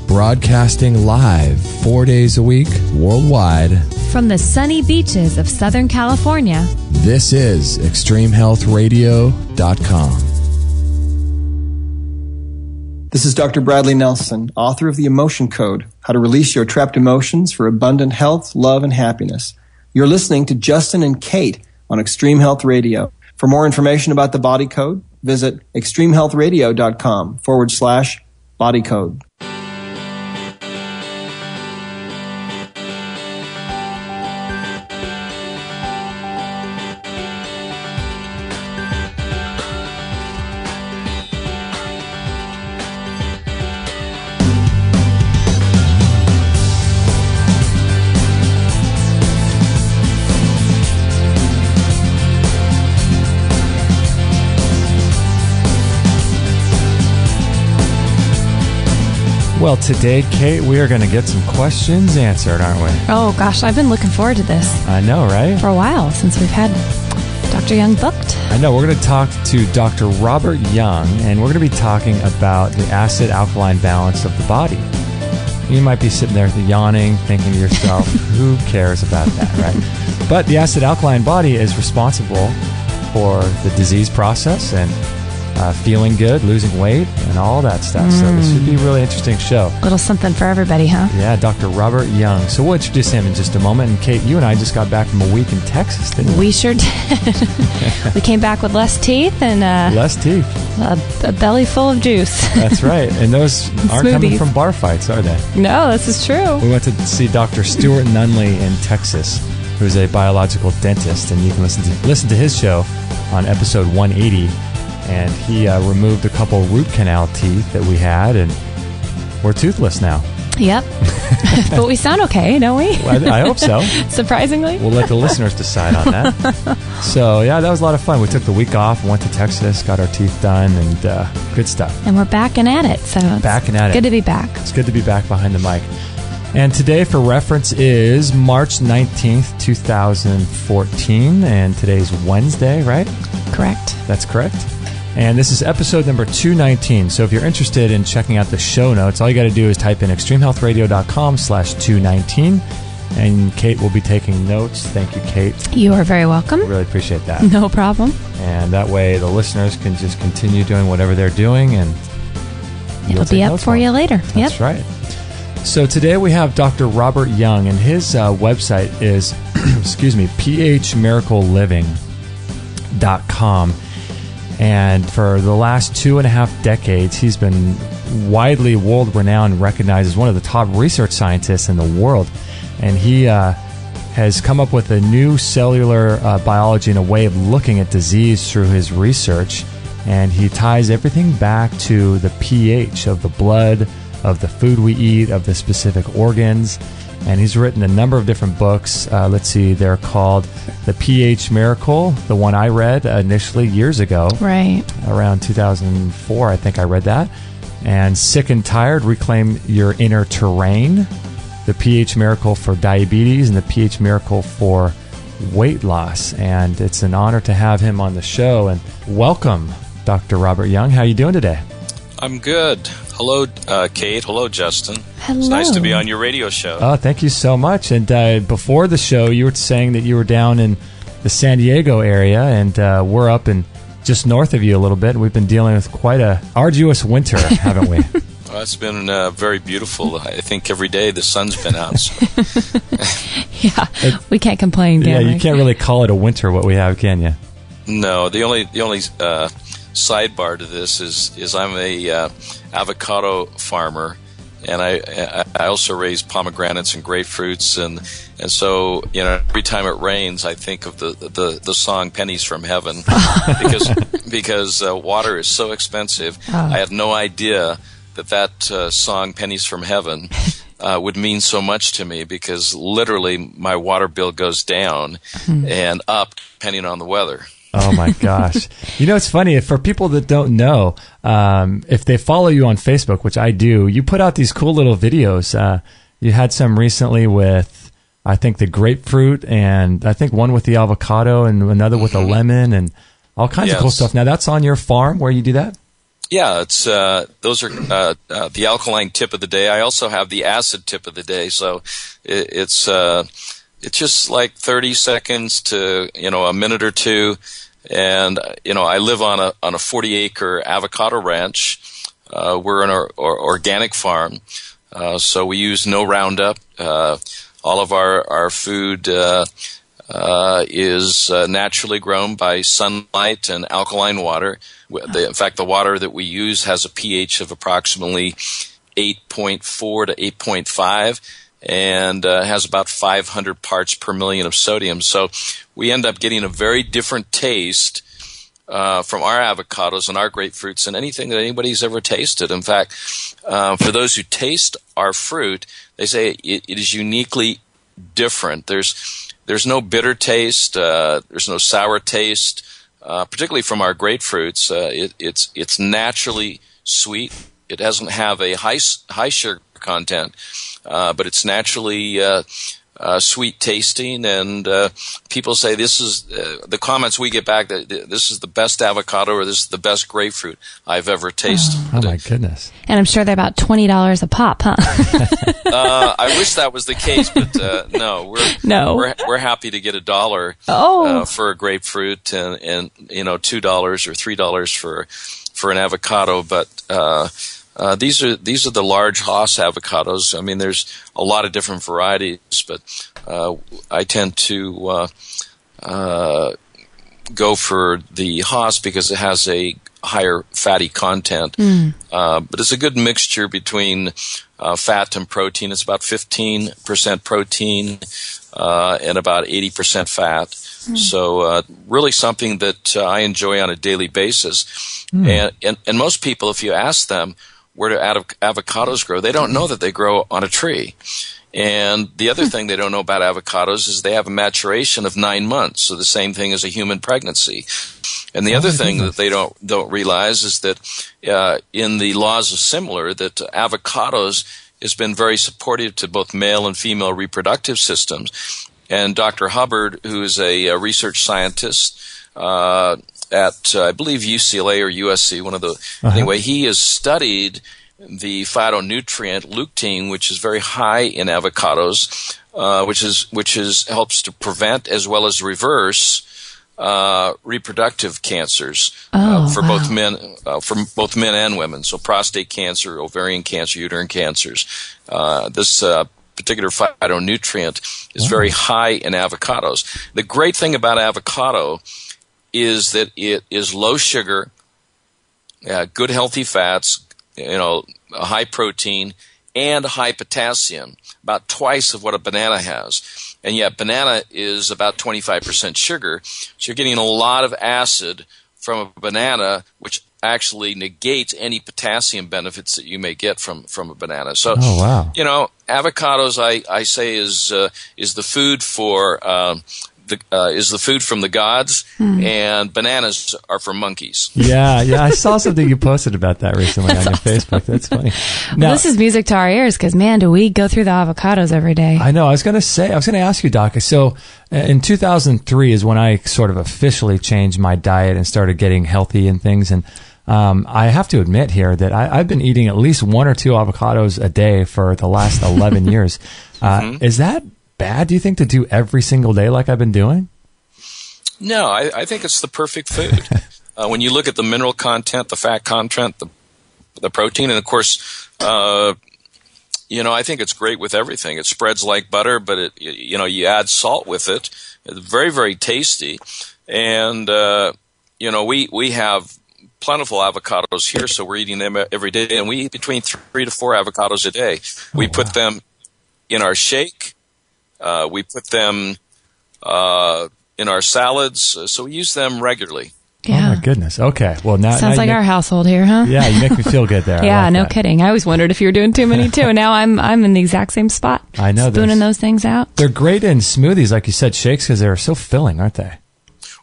broadcasting live 4 days a week worldwide from the sunny beaches of Southern California. This is ExtremeHealthRadio.com. This is Dr. Bradley Nelson, author of The Emotion Code, How to Release Your Trapped Emotions for Abundant Health, Love, and Happiness. You're listening to Justin and Kate on Extreme Health Radio. For more information about the Body Code, visit ExtremeHealthRadio.com/Body Code. Well, today, Kate, we are going to get some questions answered, aren't we? Oh, gosh, I've been looking forward to this. I know, right? For a while, since we've had Dr. Young booked. I know. We're going to talk to Dr. Robert Young, and we're going to be talking about the acid-alkaline balance of the body. You might be sitting there yawning, thinking to yourself, who cares about that, right? But the acid-alkaline body is responsible for the disease process and feeling good, losing weight, and all that stuff. So this should be a really interesting show. Little something for everybody, huh? Yeah, Dr. Robert Young. So we'll introduce him in just a moment. And Kate, you and I just got back from a week in Texas, didn't we? We sure did. We came back with less teeth and less teeth, a belly full of juice. That's right. And those aren't coming from bar fights, are they? No, this is true. We went to see Dr. Stuart Nunley in Texas, who's a biological dentist, and you can listen to his show on episode 180. And he removed a couple root canal teeth that we had, and we're toothless now. Yep. But we sound okay, don't we? Well, I hope so. Surprisingly. We'll let the listeners decide on that. So, yeah, that was a lot of fun. We took the week off, went to Texas, got our teeth done, and good stuff. And we're backing at it. So it's good to be back. It's good to be back behind the mic. And today, for reference, is March 19th, 2014, and today's Wednesday, right? Correct. That's correct. And this is episode number 219. So if you're interested in checking out the show notes, all you got to do is type in extremehealthradio.com/219. And Kate will be taking notes. Thank you, Kate. You are very welcome. Really appreciate that. No problem. And that way the listeners can just continue doing whatever they're doing, and it'll be up for you later. That's right. So today we have Dr. Robert Young, and his website is, phmiracleliving.com. And for the last 2.5 decades, he's been widely world-renowned, recognized as one of the top research scientists in the world. And he has come up with a new cellular biology and a way of looking at disease through his research. And he ties everything back to the pH of the blood, of the food we eat, of the specific organs. And he's written a number of different books. Let's see, they're called The pH Miracle, the one I read initially years ago. Right. Around 2004, I think I read that. And Sick and Tired, Reclaim Your Inner Terrain, The pH Miracle for Diabetes, and The pH Miracle for Weight Loss. And it's an honor to have him on the show. And welcome, Dr. Robert Young. How are you doing today? I'm good. Hello, Kate. Hello, Justin. Hello. It's nice to be on your radio show. Oh, thank you so much. And before the show, you were saying that you were down in the San Diego area, and we're up in just north of you a little bit. We've been dealing with quite a arduous winter, haven't we? Well, it's been very beautiful. I think every day the sun's been out. So. Yeah, we can't complain, can we? Yeah, you can't really call it a winter, what we have, can you? No, the only sidebar to this is I'm a avocado farmer, and I also raise pomegranates and grapefruits, and so every time it rains I think of the song Pennies from Heaven because water is so expensive. I had no idea that song Pennies from Heaven would mean so much to me, because literally my water bill goes down and up depending on the weather. Oh my gosh. It's funny, for people that don't know, if they follow you on Facebook, which I do, you put out these cool little videos. You had some recently with, I think, the grapefruit, and I think one with the avocado, and another with a lemon, and all kinds of cool stuff. Now, that's on your farm where you do that? Yeah, it's those are the alkaline tip of the day. I also have the acid tip of the day. So it's just like 30 seconds to a minute or two, and I live on a 40-acre avocado ranch. We're in our organic farm, so we use no Roundup. All of our food is naturally grown by sunlight and alkaline water. In fact, the water that we use has a pH of approximately 8.4 to 8.5 and has about 500 parts per million of sodium. So we end up getting a very different taste from our avocados and our grapefruits than anything that anybody's ever tasted. In fact, for those who taste our fruit, they say it is uniquely different. There's no bitter taste. There's no sour taste. Particularly from our grapefruits, it's naturally sweet. It doesn't have a high sugar content, but it's naturally sweet tasting. And people say this is the comments we get back that this is the best avocado or this is the best grapefruit I've ever tasted. Oh my goodness! And I'm sure they're about $20 a pop, huh? I wish that was the case, but no, we're happy to get $1 for a grapefruit and $2 or $3 for an avocado. But these are the large Haas avocados. I mean, there's a lot of different varieties, but I tend to go for the Haas because it has a higher fatty content. But it's a good mixture between fat and protein. It's about 15% protein and about 80% fat. So really something that I enjoy on a daily basis. And most people, if you ask them where do avocados grow, they don't know that they grow on a tree. And the other thing they don't know about avocados is they have a maturation of 9 months, so the same thing as a human pregnancy. And the other thing that they don't realize is that in the laws of similar, that avocados has been very supportive to both male and female reproductive systems. And Dr. Hubbard, who is a research scientist at, I believe, UCLA or USC, one of the, anyway, he has studied the phytonutrient lutein, which is very high in avocados, which helps to prevent as well as reverse reproductive cancers for both men and women. So prostate cancer, ovarian cancer, uterine cancers. This particular phytonutrient is very high in avocados. The great thing about avocado is that it is low sugar, good healthy fats, high protein, and high potassium, about twice of what a banana has. And yet banana is about 25% sugar, so you're getting a lot of acid from a banana, which actually negates any potassium benefits that you may get from a banana. So, avocados, I say, is the food for is the food from the gods, and bananas are for monkeys. Yeah, I saw something you posted about that recently on your Facebook. That's funny. Now, this is music to our ears because, man, do we go through the avocados every day. I know. I was going to ask you, Doc. So in 2003 is when I sort of officially changed my diet and started getting healthy and things. And I have to admit here that I've been eating at least 1 or 2 avocados a day for the last 11 years. Is that bad, do you think, to do every single day like I've been doing? No, I think it's the perfect food. When you look at the mineral content, the fat content, the protein, and of course, I think it's great with everything. It spreads like butter, but you add salt with it. It's very, very tasty. And, we have plentiful avocados here, so we're eating them every day, and we eat between 3 to 4 avocados a day. We put them in our shake. We put them in our salads, so we use them regularly. Yeah. Oh, my goodness. Okay. Well, now sounds like our household here, huh? Yeah, you make me feel good there. Yeah, no kidding. I always wondered if you were doing too many, too. Now I'm in the exact same spot. I know. Spooning those things out. They're great in smoothies, like you said, shakes, because they're so filling, aren't they?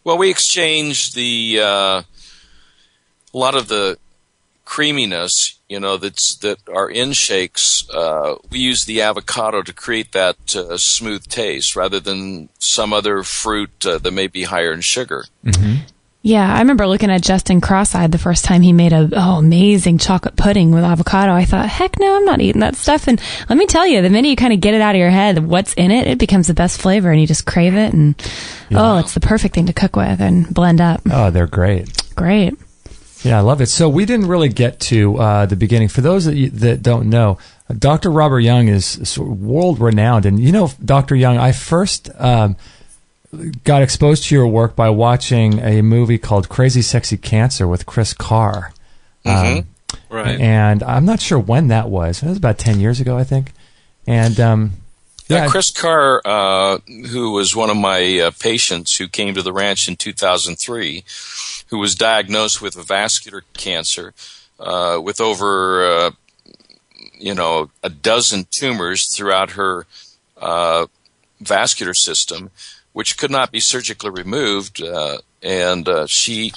Well, we exchange a lot of the creaminess, that are in shakes. We use the avocado to create that smooth taste rather than some other fruit that may be higher in sugar. Mm-hmm. Yeah, I remember looking at Justin cross-eyed the first time he made amazing chocolate pudding with avocado. I thought, heck no, I'm not eating that stuff. And let me tell you, the minute you kind of get it out of your head, what's in it, it becomes the best flavor, and you just crave it. And it's the perfect thing to cook with and blend up. Oh, they're great. Great. Yeah, I love it. So we didn't really get to the beginning. For those that don't know, Dr. Robert Young is world-renowned. And, Dr. Young, I first got exposed to your work by watching a movie called Crazy Sexy Cancer with Chris Carr. Right. And I'm not sure when that was. It was about 10 years ago, I think. And Chris Carr, who was one of my patients who came to the ranch in 2003, who was diagnosed with vascular cancer, with over a dozen tumors throughout her vascular system, which could not be surgically removed, and she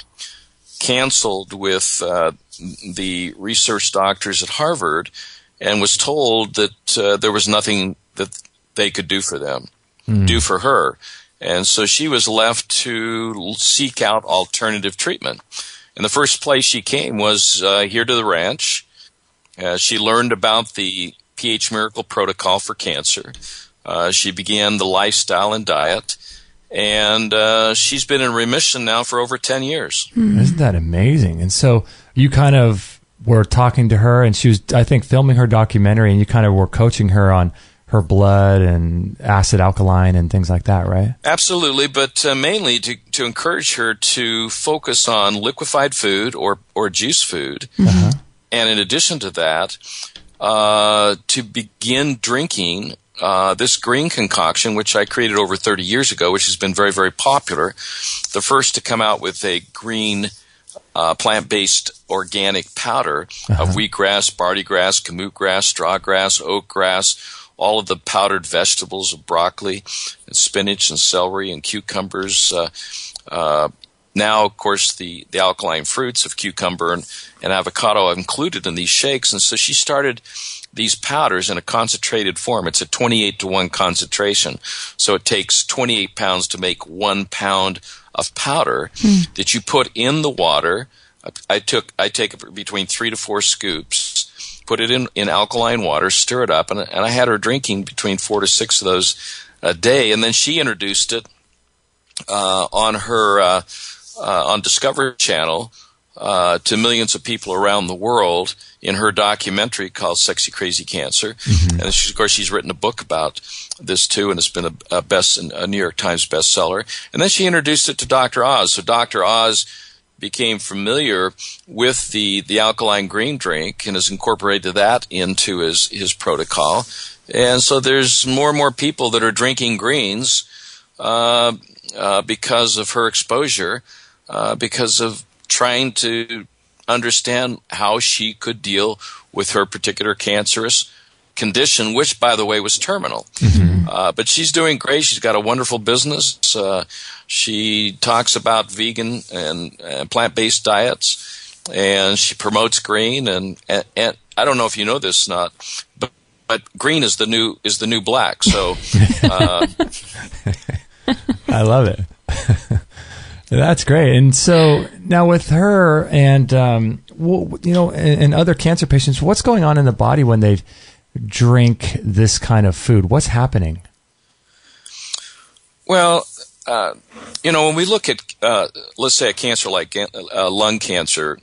canceled with the research doctors at Harvard and was told that there was nothing that they could do for them, do for her. And so she was left to seek out alternative treatment. And the first place she came was here to the ranch. She learned about the pH Miracle Protocol for cancer. She began the lifestyle and diet. And she's been in remission now for over 10 years. Isn't that amazing? And so you kind of were talking to her, and she was, I think, filming her documentary, and you kind of were coaching her on her blood and acid alkaline and things like that, right? Absolutely, but mainly to encourage her to focus on liquefied food or juice food. And in addition to that, to begin drinking this green concoction, which I created over 30 years ago, which has been very, very popular. The first to come out with a green plant-based organic powder of wheatgrass, barley grass, kamut grass, strawgrass, oak grass, all of the powdered vegetables of broccoli and spinach and celery and cucumbers. Now, of course, the alkaline fruits of cucumber and avocado are included in these shakes. And so she started these powders in a concentrated form. It's a 28-to-1 concentration. So it takes 28 pounds to make 1 pound of powder that you put in the water. I take between 3 to 4 scoops, put it in alkaline water, stir it up, and I had her drinking between 4 to 6 of those a day. And then she introduced it on her on Discovery Channel to millions of people around the world in her documentary called Sexy Crazy Cancer. And of course, she's written a book about this too, and it's been a New York Times bestseller. And then she introduced it to Dr. Oz. So Dr. Oz became familiar with the alkaline green drink and has incorporated that into his protocol. And so there's more and more people that are drinking greens because of her exposure, because of trying to understand how she could deal with her particular cancerous condition, which, by the way, was terminal. But she's doing great. She's got a wonderful business. She talks about vegan and plant-based diets, and she promotes green. And I don't know if you know this or not, but green is the new black. So I love it. That's great. And so now with her and, and other cancer patients, what's going on in the body when they drink this kind of food? What's happening? Well, when we look at, let's say, a cancer like lung cancer,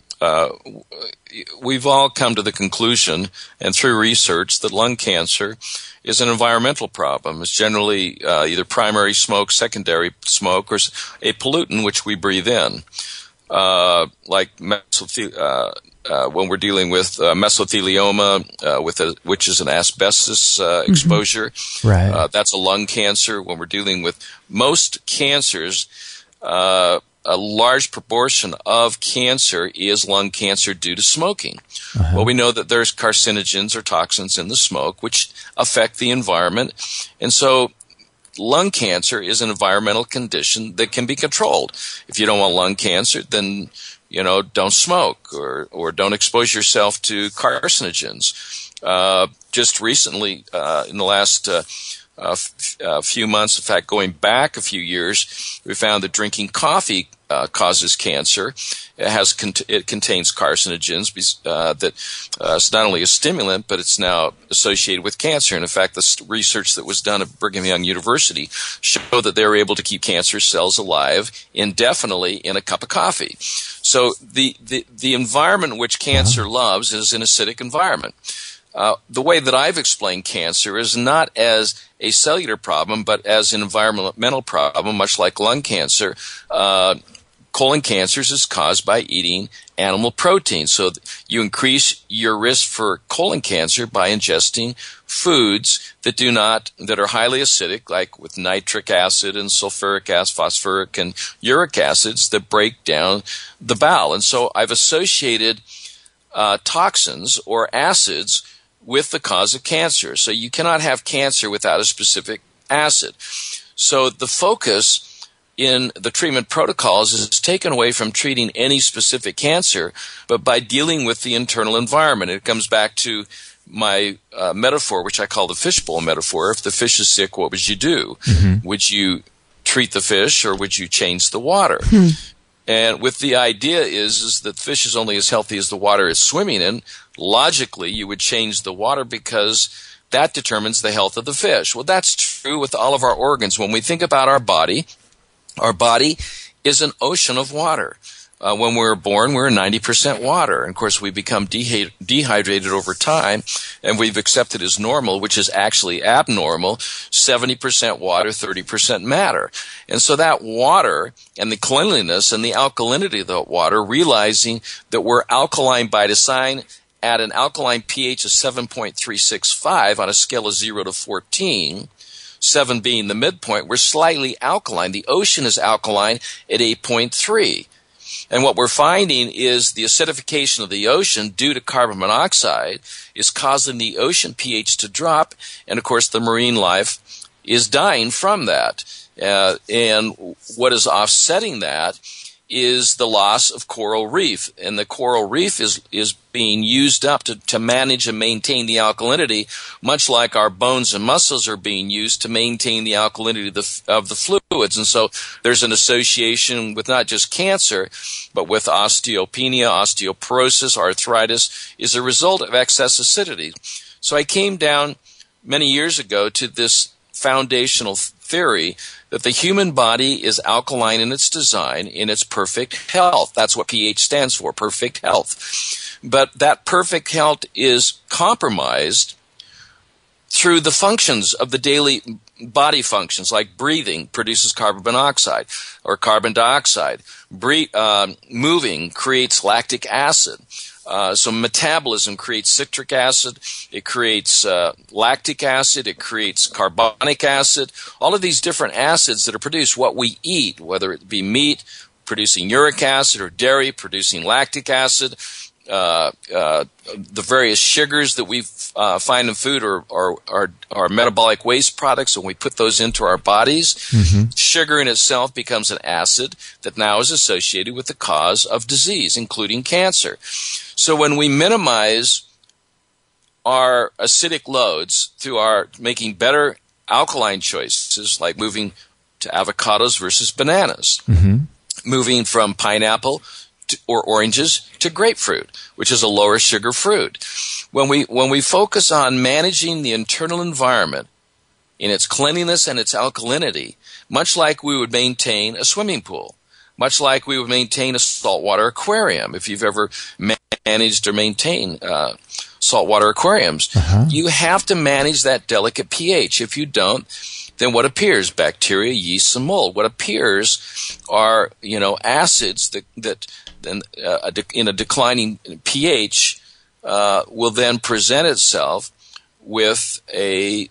we've all come to the conclusion, and through research, that lung cancer is an environmental problem. It's generally either primary smoke, secondary smoke, or a pollutant which we breathe in, like when we're dealing with mesothelioma, which is an asbestos exposure. Right. That's a lung cancer. When we're dealing with most cancers, a large proportion of cancer is lung cancer due to smoking. Well, we know that there's carcinogens or toxins in the smoke which affect the environment. And so lung cancer is an environmental condition that can be controlled. If you don't want lung cancer, then don't smoke or don't expose yourself to carcinogens. Just recently, in the last a few months. In fact, going back a few years, we found that drinking coffee causes cancer. It contains carcinogens that it's not only a stimulant, but it's now associated with cancer. And in fact, the research that was done at Brigham Young University showed that they were able to keep cancer cells alive indefinitely in a cup of coffee. So the environment which cancer loves is an acidic environment. The way that I've explained cancer is not as a cellular problem, but as an environmental problem, much like lung cancer. Colon cancers is caused by eating animal protein. So you increase your risk for colon cancer by ingesting foods that are highly acidic, like with nitric acid and sulfuric acid, phosphoric and uric acids that break down the bowel. And so I've associated toxins or acids with the cause of cancer. So you cannot have cancer without a specific acid. So the focus in the treatment protocols is taken away from treating any specific cancer, but by dealing with the internal environment. It comes back to my metaphor, which I call the fishbowl metaphor. If the fish is sick, what would you do? Mm-hmm. Would you treat the fish, or would you change the water? And with the idea is that the fish is only as healthy as the water it's swimming in. Logically, you would change the water because that determines the health of the fish. Well, that's true with all of our organs. When we think about our body is an ocean of water. When we're born, we're 90% water. And of course, we become dehydrated over time, and we've accepted as normal, which is actually abnormal, 70% water, 30% matter. And so that water and the cleanliness and the alkalinity of the water, realizing that we're alkaline by design at an alkaline pH of 7.365 on a scale of 0 to 14, 7 being the midpoint, we're slightly alkaline. The ocean is alkaline at 8.3. And what we're finding is the acidification of the ocean due to carbon monoxide is causing the ocean pH to drop. And, of course, the marine life is dying from that. And what is offsetting that is the loss of coral reef. And the coral reef is being used up to manage and maintain the alkalinity, much like our bones and muscles are being used to maintain the alkalinity of the fluids. And so there's an association with not just cancer, but with osteopenia, osteoporosis, arthritis, is a result of excess acidity. So I came down many years ago to this foundational theory that the human body is alkaline in its design, in its perfect health. That's what pH stands for, perfect health. But that perfect health is compromised through the functions of the daily body functions, like breathing produces carbon monoxide or carbon dioxide. Moving creates lactic acid. So metabolism creates citric acid, it creates lactic acid, it creates carbonic acid, all of these different acids that are produced. What we eat, whether it be meat producing uric acid or dairy producing lactic acid, the various sugars that we find in food are metabolic waste products, and we put those into our bodies. Mm-hmm. Sugar in itself becomes an acid that now is associated with the cause of disease, including cancer. So when we minimize our acidic loads through our making better alkaline choices, like moving to avocados versus bananas, mm-hmm. moving from pineapple or oranges to grapefruit, which is a lower sugar fruit. When we focus on managing the internal environment in its cleanliness and its alkalinity, much like we would maintain a swimming pool, much like we would maintain a saltwater aquarium, if you've ever managed or maintained saltwater aquariums, you have to manage that delicate pH. If you don't, then what appears? Bacteria, yeast, and mold. What appears are, acids that in a declining pH will then present itself with a,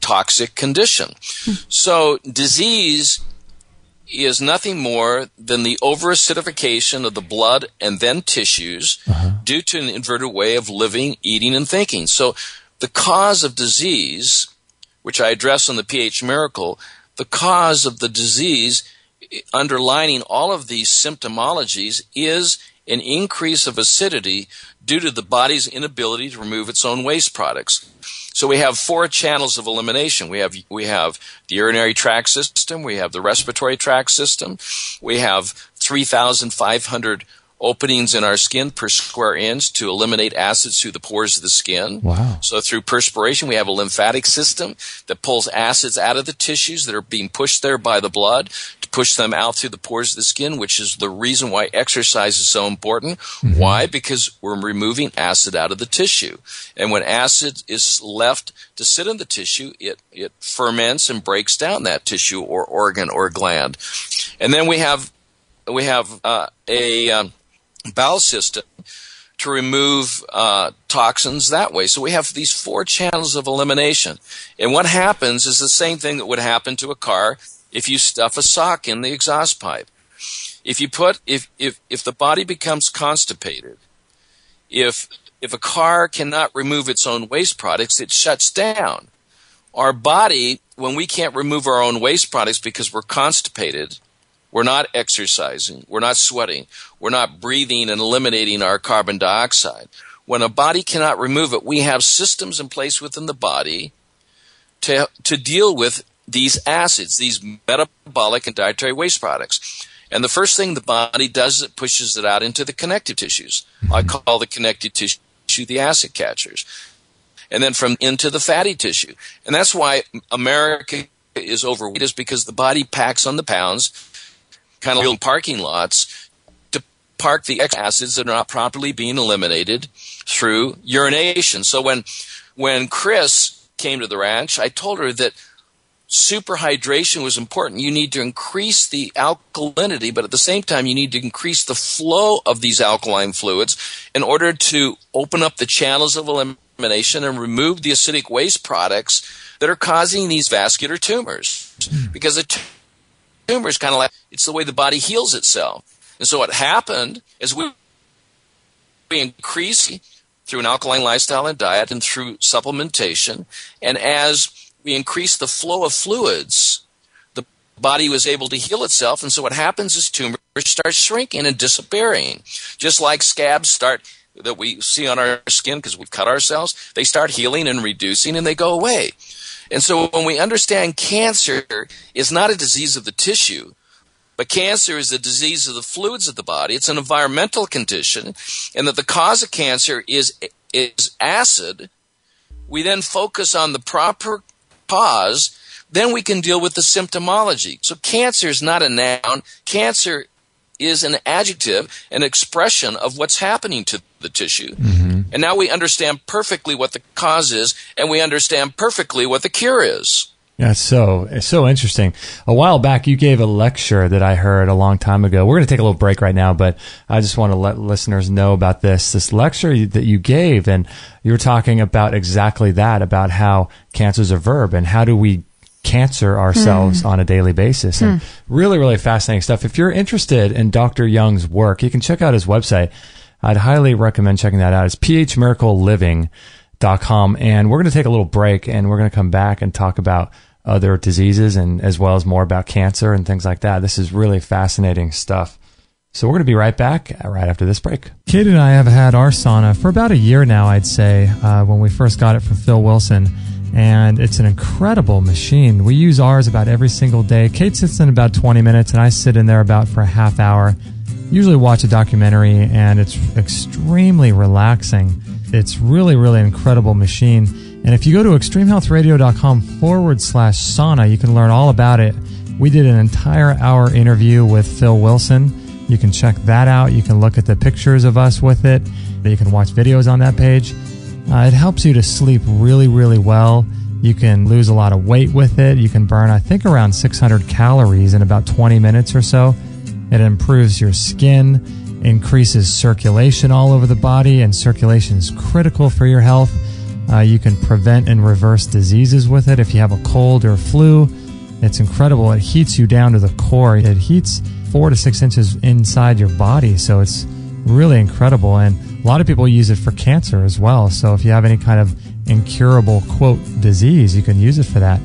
toxic condition. So disease is nothing more than the overacidification of the blood and then tissues due to an inverted way of living, eating, and thinking. So the cause of disease, which I address in the pH Miracle, the cause of the disease underlining all of these symptomologies is an increase of acidity due to the body's inability to remove its own waste products. So we have 4 channels of elimination. We have the urinary tract system. We have the respiratory tract system. We have 3,500 openings in our skin per square inch to eliminate acids through the pores of the skin. Wow. So through perspiration, we have a lymphatic system that pulls acids out of the tissues that are being pushed there by the blood to push them out through the pores of the skin, which is the reason why exercise is so important. Mm-hmm. Why? Because we're removing acid out of the tissue. And when acid is left to sit in the tissue, it ferments and breaks down that tissue or organ or gland. And then we have a bowel system to remove toxins that way. So we have these 4 channels of elimination. And what happens is the same thing that would happen to a car if you stuff a sock in the exhaust pipe. If the body becomes constipated, if a car cannot remove its own waste products, it shuts down. Our body, when we can't remove our own waste products because we're constipated, we're not exercising, we're not sweating, we're not breathing and eliminating our carbon dioxide. When a body cannot remove it, we have systems in place within the body to deal with these acids, these metabolic and dietary waste products. And the first thing the body does is it pushes it out into the connective tissues. I call the connective tissue the acid catchers. And then from into the fatty tissue. And that's why America is overweight, is because the body packs on the pounds, kind of little parking lots, to park the extra acids that are not properly being eliminated through urination. So when Chris came to the ranch, I told her that superhydration was important. You need to increase the alkalinity, but at the same time, you need to increase the flow of these alkaline fluids in order to open up the channels of elimination and remove the acidic waste products that are causing these vascular tumors. Because a tumor is kind of like, it's the way the body heals itself. And so what happened is we increase through an alkaline lifestyle and diet and through supplementation. And as we increase the flow of fluids, the body was able to heal itself. And so what happens is tumors start shrinking and disappearing. Just like scabs that we see on our skin because we've cut ourselves, they start healing and reducing and they go away. And so when we understand cancer is not a disease of the tissue, but cancer is a disease of the fluids of the body, it's an environmental condition, and that the cause of cancer is acid, we then focus on the proper cause, then we can deal with the symptomology. So cancer is not a noun. Cancer is an adjective, an expression of what's happening to the tissue. Mm-hmm. And now we understand perfectly what the cause is, and we understand perfectly what the cure is. Yeah, it's so interesting. A while back, you gave a lecture that I heard a long time ago. We're going to take a little break right now, but I just want to let listeners know about this lecture that you gave, and you were talking about exactly that, about how cancer is a verb, and how do we cancer ourselves on a daily basis. And really, really fascinating stuff. If you're interested in Dr. Young's work, you can check out his website. I'd highly recommend checking that out. It's phmiracleliving.com. And we're going to take a little break, and we're going to come back and talk about other diseases and as well as more about cancer and things like that. This is really fascinating stuff. So we're going to be right back right after this break. Kate and I have had our sauna for about a year now, I'd say, when we first got it from Phil Wilson. And it's an incredible machine. We use ours about every single day. Kate sits in about 20 minutes, and I sit in there about for a half hour. Usually watch a documentary, and it's extremely relaxing. It's really, really incredible machine. And if you go to extremehealthradio.com/sauna, you can learn all about it. We did an entire hour interview with Phil Wilson. You can check that out. You can look at the pictures of us with it. You can watch videos on that page. It helps you to sleep really, really well. You can lose a lot of weight with it. You can burn, I think, around 600 calories in about 20 minutes or so. It improves your skin, increases circulation all over the body, and circulation is critical for your health. You can prevent and reverse diseases with it if you have a cold or flu. It's incredible. It heats you down to the core. It heats 4 to 6 inches inside your body, so it's really incredible. And a lot of people use it for cancer as well. So if you have any kind of incurable, quote, disease, you can use it for that.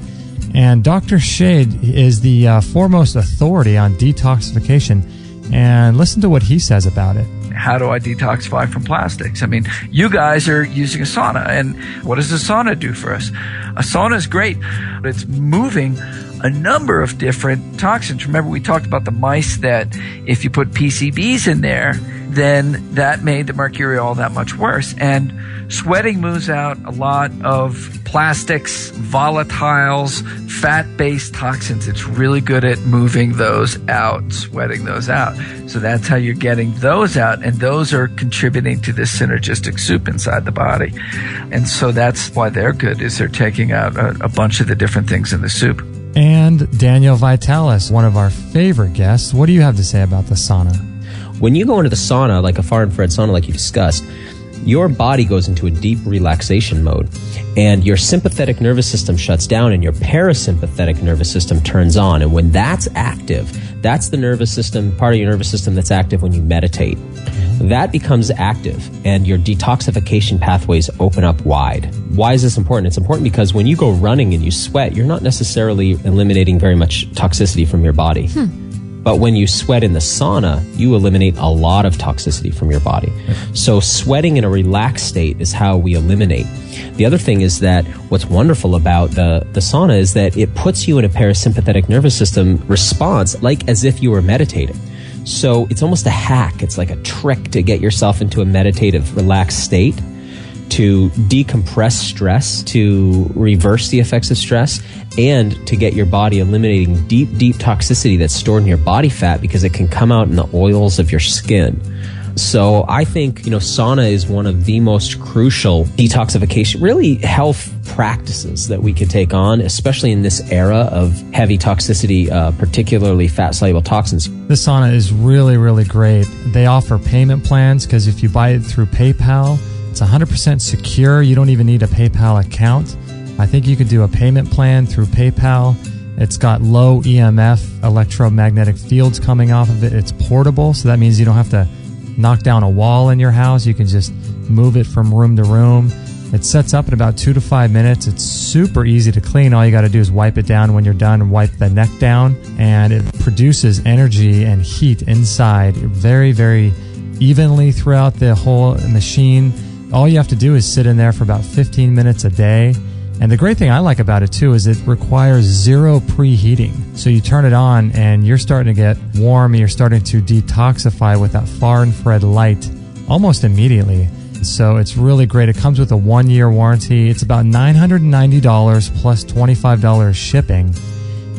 And Dr. Shade is the foremost authority on detoxification. And listen to what he says about it. how do I detoxify from plastics? I mean, you guys are using a sauna, and what does a sauna do for us? A sauna is great. It's moving a number of different toxins. Remember, we talked about the mice that if you put PCBs in there, then that made the mercury all that much worse. And sweating moves out a lot of plastics, volatiles, fat-based toxins. It's really good at moving those out, sweating those out. So that's how you're getting those out, and those are contributing to this synergistic soup inside the body. And so that's why they're good, is they're taking out a bunch of the different things in the soup. And Daniel Vitalis, one of our favorite guests. What do you have to say about the sauna? When you go into the sauna, like a far-infrared sauna like you discussed, your body goes into a deep relaxation mode, and your sympathetic nervous system shuts down and your parasympathetic nervous system turns on. And when that's active, that's the nervous system, part of your nervous system that's active when you meditate. That becomes active, and your detoxification pathways open up wide. Why is this important? It's important because when you go running and you sweat, you're not necessarily eliminating very much toxicity from your body. But when you sweat in the sauna, you eliminate a lot of toxicity from your body. So sweating in a relaxed state is how we eliminate. The other thing is that what's wonderful about the sauna is that it puts you in a parasympathetic nervous system response, like as if you were meditating. So it's almost a hack. It's like a trick to get yourself into a meditative, relaxed state, to decompress stress, to reverse the effects of stress, and to get your body eliminating deep, deep toxicity that's stored in your body fat, because it can come out in the oils of your skin. So I think, sauna is one of the most crucial detoxification, really health practices that we could take on, especially in this era of heavy toxicity, particularly fat-soluble toxins. The sauna is really, really great. They offer payment plans, because if you buy it through PayPal, it's 100% secure. You don't even need a PayPal account. I think you could do a payment plan through PayPal. It's got low EMF electromagnetic fields coming off of it. It's portable, so that means you don't have to knock down a wall in your house. You can just move it from room to room. It sets up in about 2 to 5 minutes. It's super easy to clean. All you got to do is wipe it down when you're done, and wipe the neck down. And it produces energy and heat inside very, very evenly throughout the whole machine. All you have to do is sit in there for about 15 minutes a day. And the great thing I like about it too is it requires zero preheating. So you turn it on and you're starting to get warm, and you're starting to detoxify with that far infrared light almost immediately. So it's really great. It comes with a 1-year warranty. It's about $990 plus $25 shipping.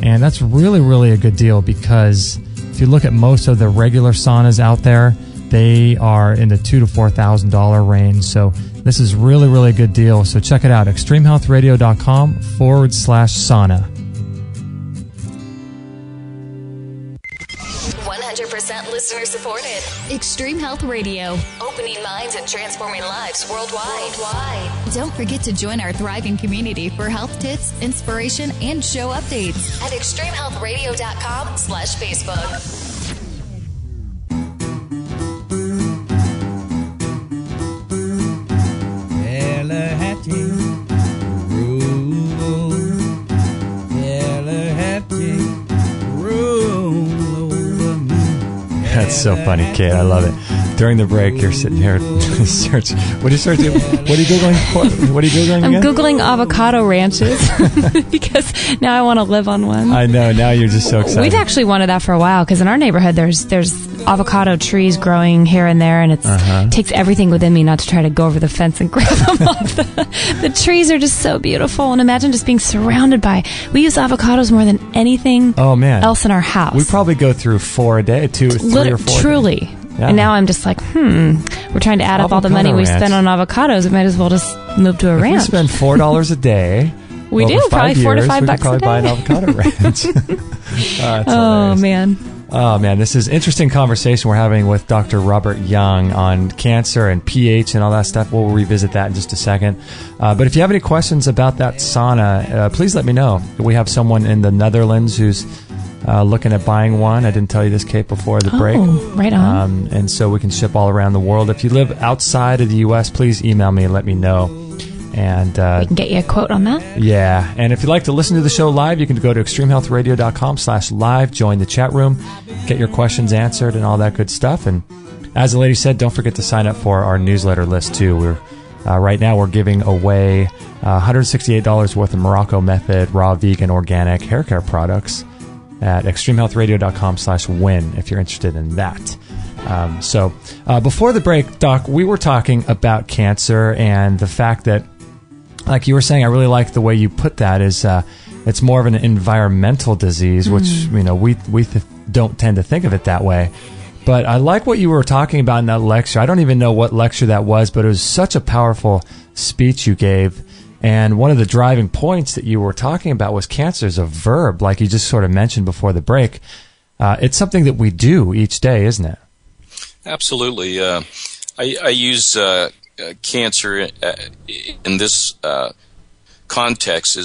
And that's really, really a good deal, because if you look at most of the regular saunas out there, they are in the $2,000 to $4,000 range. So this is really, really a good deal. So check it out, extremehealthradio.com/sauna. 100% listener supported. Extreme Health Radio. Opening minds and transforming lives worldwide. Don't forget to join our thriving community for health tips, inspiration, and show updates at extremehealthradio.com/Facebook. That's so funny, Kate. I love it. During the break, you're sitting here searching. What are you searching? What are you Googling? What are you Googling again? I'm Googling avocado ranches because now I want to live on one. I know. Now you're just so excited. We've actually wanted that for a while, because in our neighborhood, there's avocado trees growing here and there, and it takes everything within me not to try to go over the fence and grab them off. The trees are just so beautiful, and imagine just being surrounded by. We use avocados more than anything else in our house. We probably go through 4 a day, 2, 3 or 4. Truly. Yeah. And now I'm just like, we're trying to add up all the money we spend on avocados. We might as well just move to a ranch. We spend $4 a day. We do, probably $4 to $5 we could probably buy an avocado ranch. Man. Oh, man, this is interesting conversation we're having with Dr. Robert Young on cancer and pH and all that stuff. We'll revisit that in just a second. But if you have any questions about that sauna, please let me know. We have someone in the Netherlands who's looking at buying one. I didn't tell you this, Kate, before the break. Right on. And so we can ship all around the world. If you live outside of the U.S., please email me and let me know. And we can get you a quote on that. Yeah. And if you'd like to listen to the show live, you can go to extremehealthradio.com/live, join the chat room, get your questions answered and all that good stuff. And as the lady said, don't forget to sign up for our newsletter list too. We're right now we're giving away $168 worth of Morocco Method raw vegan organic hair care products at extremehealthradio.com/win if you're interested in that. So before the break, Doc, we were talking about cancer and the fact that, like you were saying, I really like the way you put that, is it's more of an environmental disease, which we don't tend to think of it that way. But I like what you were talking about in that lecture. I don't even know what lecture that was, but it was such a powerful speech you gave. And one of the driving points that you were talking about was cancer is a verb, like you just sort of mentioned before the break. It's something that we do each day, isn't it? Absolutely. I use cancer in this context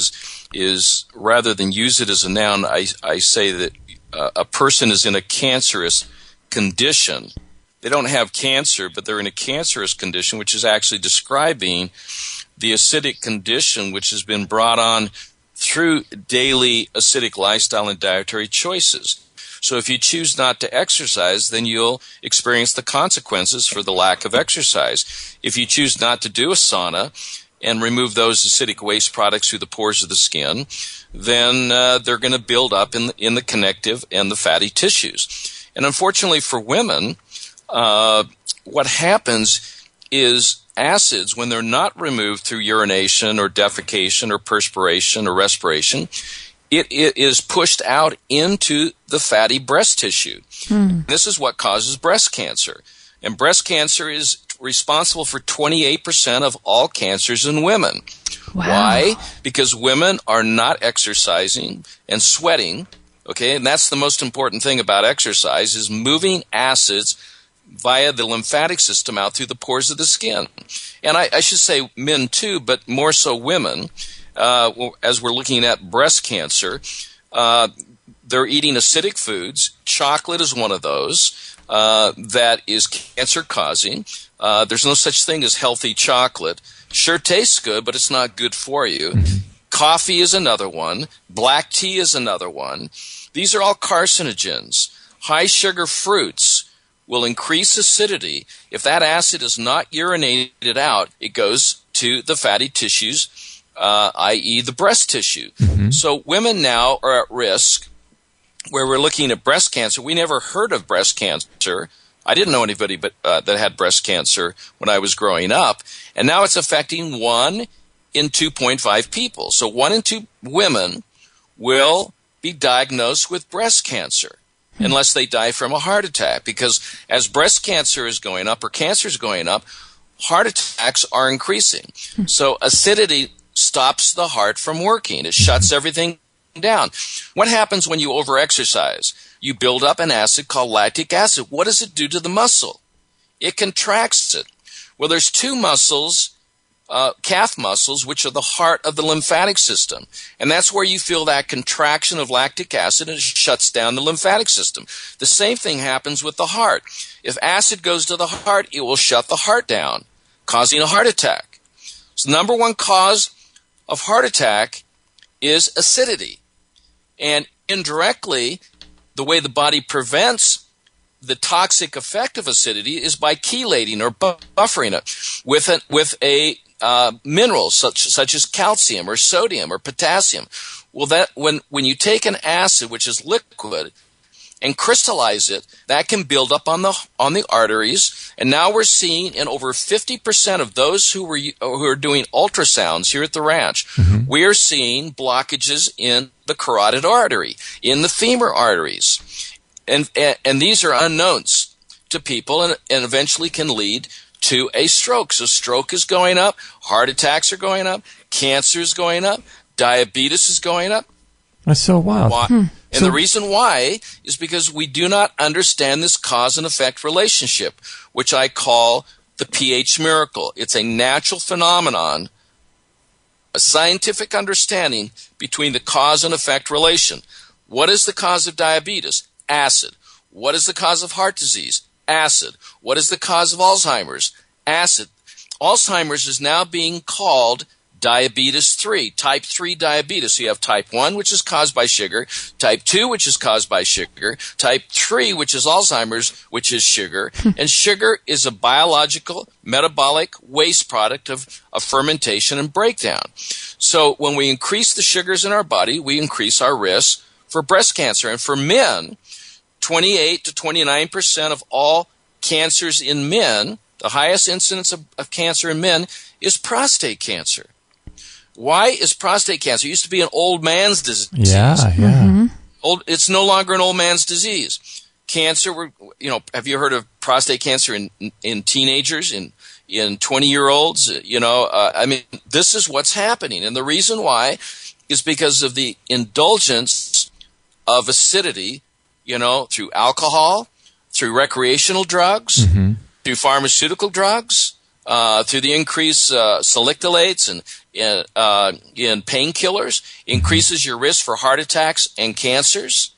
is rather than use it as a noun, I say that a person is in a cancerous condition. They don't have cancer, but they're in a cancerous condition, which is actually describing the acidic condition which has been brought on through daily acidic lifestyle and dietary choices. So if you choose not to exercise, then you'll experience the consequences for the lack of exercise. If you choose not to do a sauna and remove those acidic waste products through the pores of the skin, then they're going to build up in the connective and the fatty tissues. And unfortunately for women, what happens is acids, when they're not removed through urination or defecation or perspiration or respiration, it is pushed out into the fatty breast tissue. This is what causes breast cancer. And breast cancer is responsible for 28% of all cancers in women. Wow. Why? Because women are not exercising and sweating. Okay, and that's the most important thing about exercise, is moving acids via the lymphatic system out through the pores of the skin. And I should say men too, but more so women. As we're looking at breast cancer, they're eating acidic foods. Chocolate is one of those that is cancer-causing. There's no such thing as healthy chocolate. Sure tastes good, but it's not good for you. Coffee is another one. Black tea is another one. These are all carcinogens. High-sugar fruits will increase acidity. If that acid is not urinated out, it goes to the fatty tissues, i.e. the breast tissue. So women now are at risk where we're looking at breast cancer. We never heard of breast cancer. I didn't know anybody that had breast cancer when I was growing up. And now it's affecting 1 in 2.5 people. So 1 in 2 women will be diagnosed with breast cancer unless they die from a heart attack. Because as breast cancer is going up or cancer is going up, heart attacks are increasing. So acidity stops the heart from working. It shuts everything down. What happens when you overexercise? You build up an acid called lactic acid. What does it do to the muscle? It contracts it. Well, there's 2 muscles, calf muscles, which are the heart of the lymphatic system. And that's where you feel that contraction of lactic acid, and it shuts down the lymphatic system. The same thing happens with the heart. If acid goes to the heart, it will shut the heart down, causing a heart attack. So the number 1 cause of heart attack is acidity. And indirectly, the way the body prevents the toxic effect of acidity is by chelating or buffering it with a minerals such as calcium or sodium or potassium. Well, that when you take an acid, which is liquid, and crystallize it, that can build up on the arteries. And now we're seeing in over 50% of those who are doing ultrasounds here at the ranch, we are seeing blockages in the carotid artery, in the femur arteries. And these are unknowns to people and eventually can lead to a stroke. So stroke is going up, heart attacks are going up, cancer is going up, diabetes is going up. That's so wild. And the reason why is because we do not understand this cause and effect relationship, which I call the pH miracle. It's a natural phenomenon, a scientific understanding between the cause and effect relation. What is the cause of diabetes? Acid. What is the cause of heart disease? Acid. What is the cause of Alzheimer's? Acid. Alzheimer's is now being called diabetes 3, type 3 diabetes. So you have type 1, which is caused by sugar, type 2, which is caused by sugar, type 3, which is Alzheimer's, which is sugar. And sugar is a biological, metabolic waste product of fermentation and breakdown. So when we increase the sugars in our body, we increase our risk for breast cancer. And for men, 28 to 29% of all cancers in men, the highest incidence of cancer in men is prostate cancer. Why is prostate cancer? It used to be an old man's disease. Yeah. Mm-hmm. It's no longer an old man's disease. Cancer, have you heard of prostate cancer in teenagers, in 20-year-olds? This is what's happening. And the reason why is because of the indulgence of acidity, through alcohol, through recreational drugs, through pharmaceutical drugs, through the increased saliculates and in painkillers, increases your risk for heart attacks and cancers.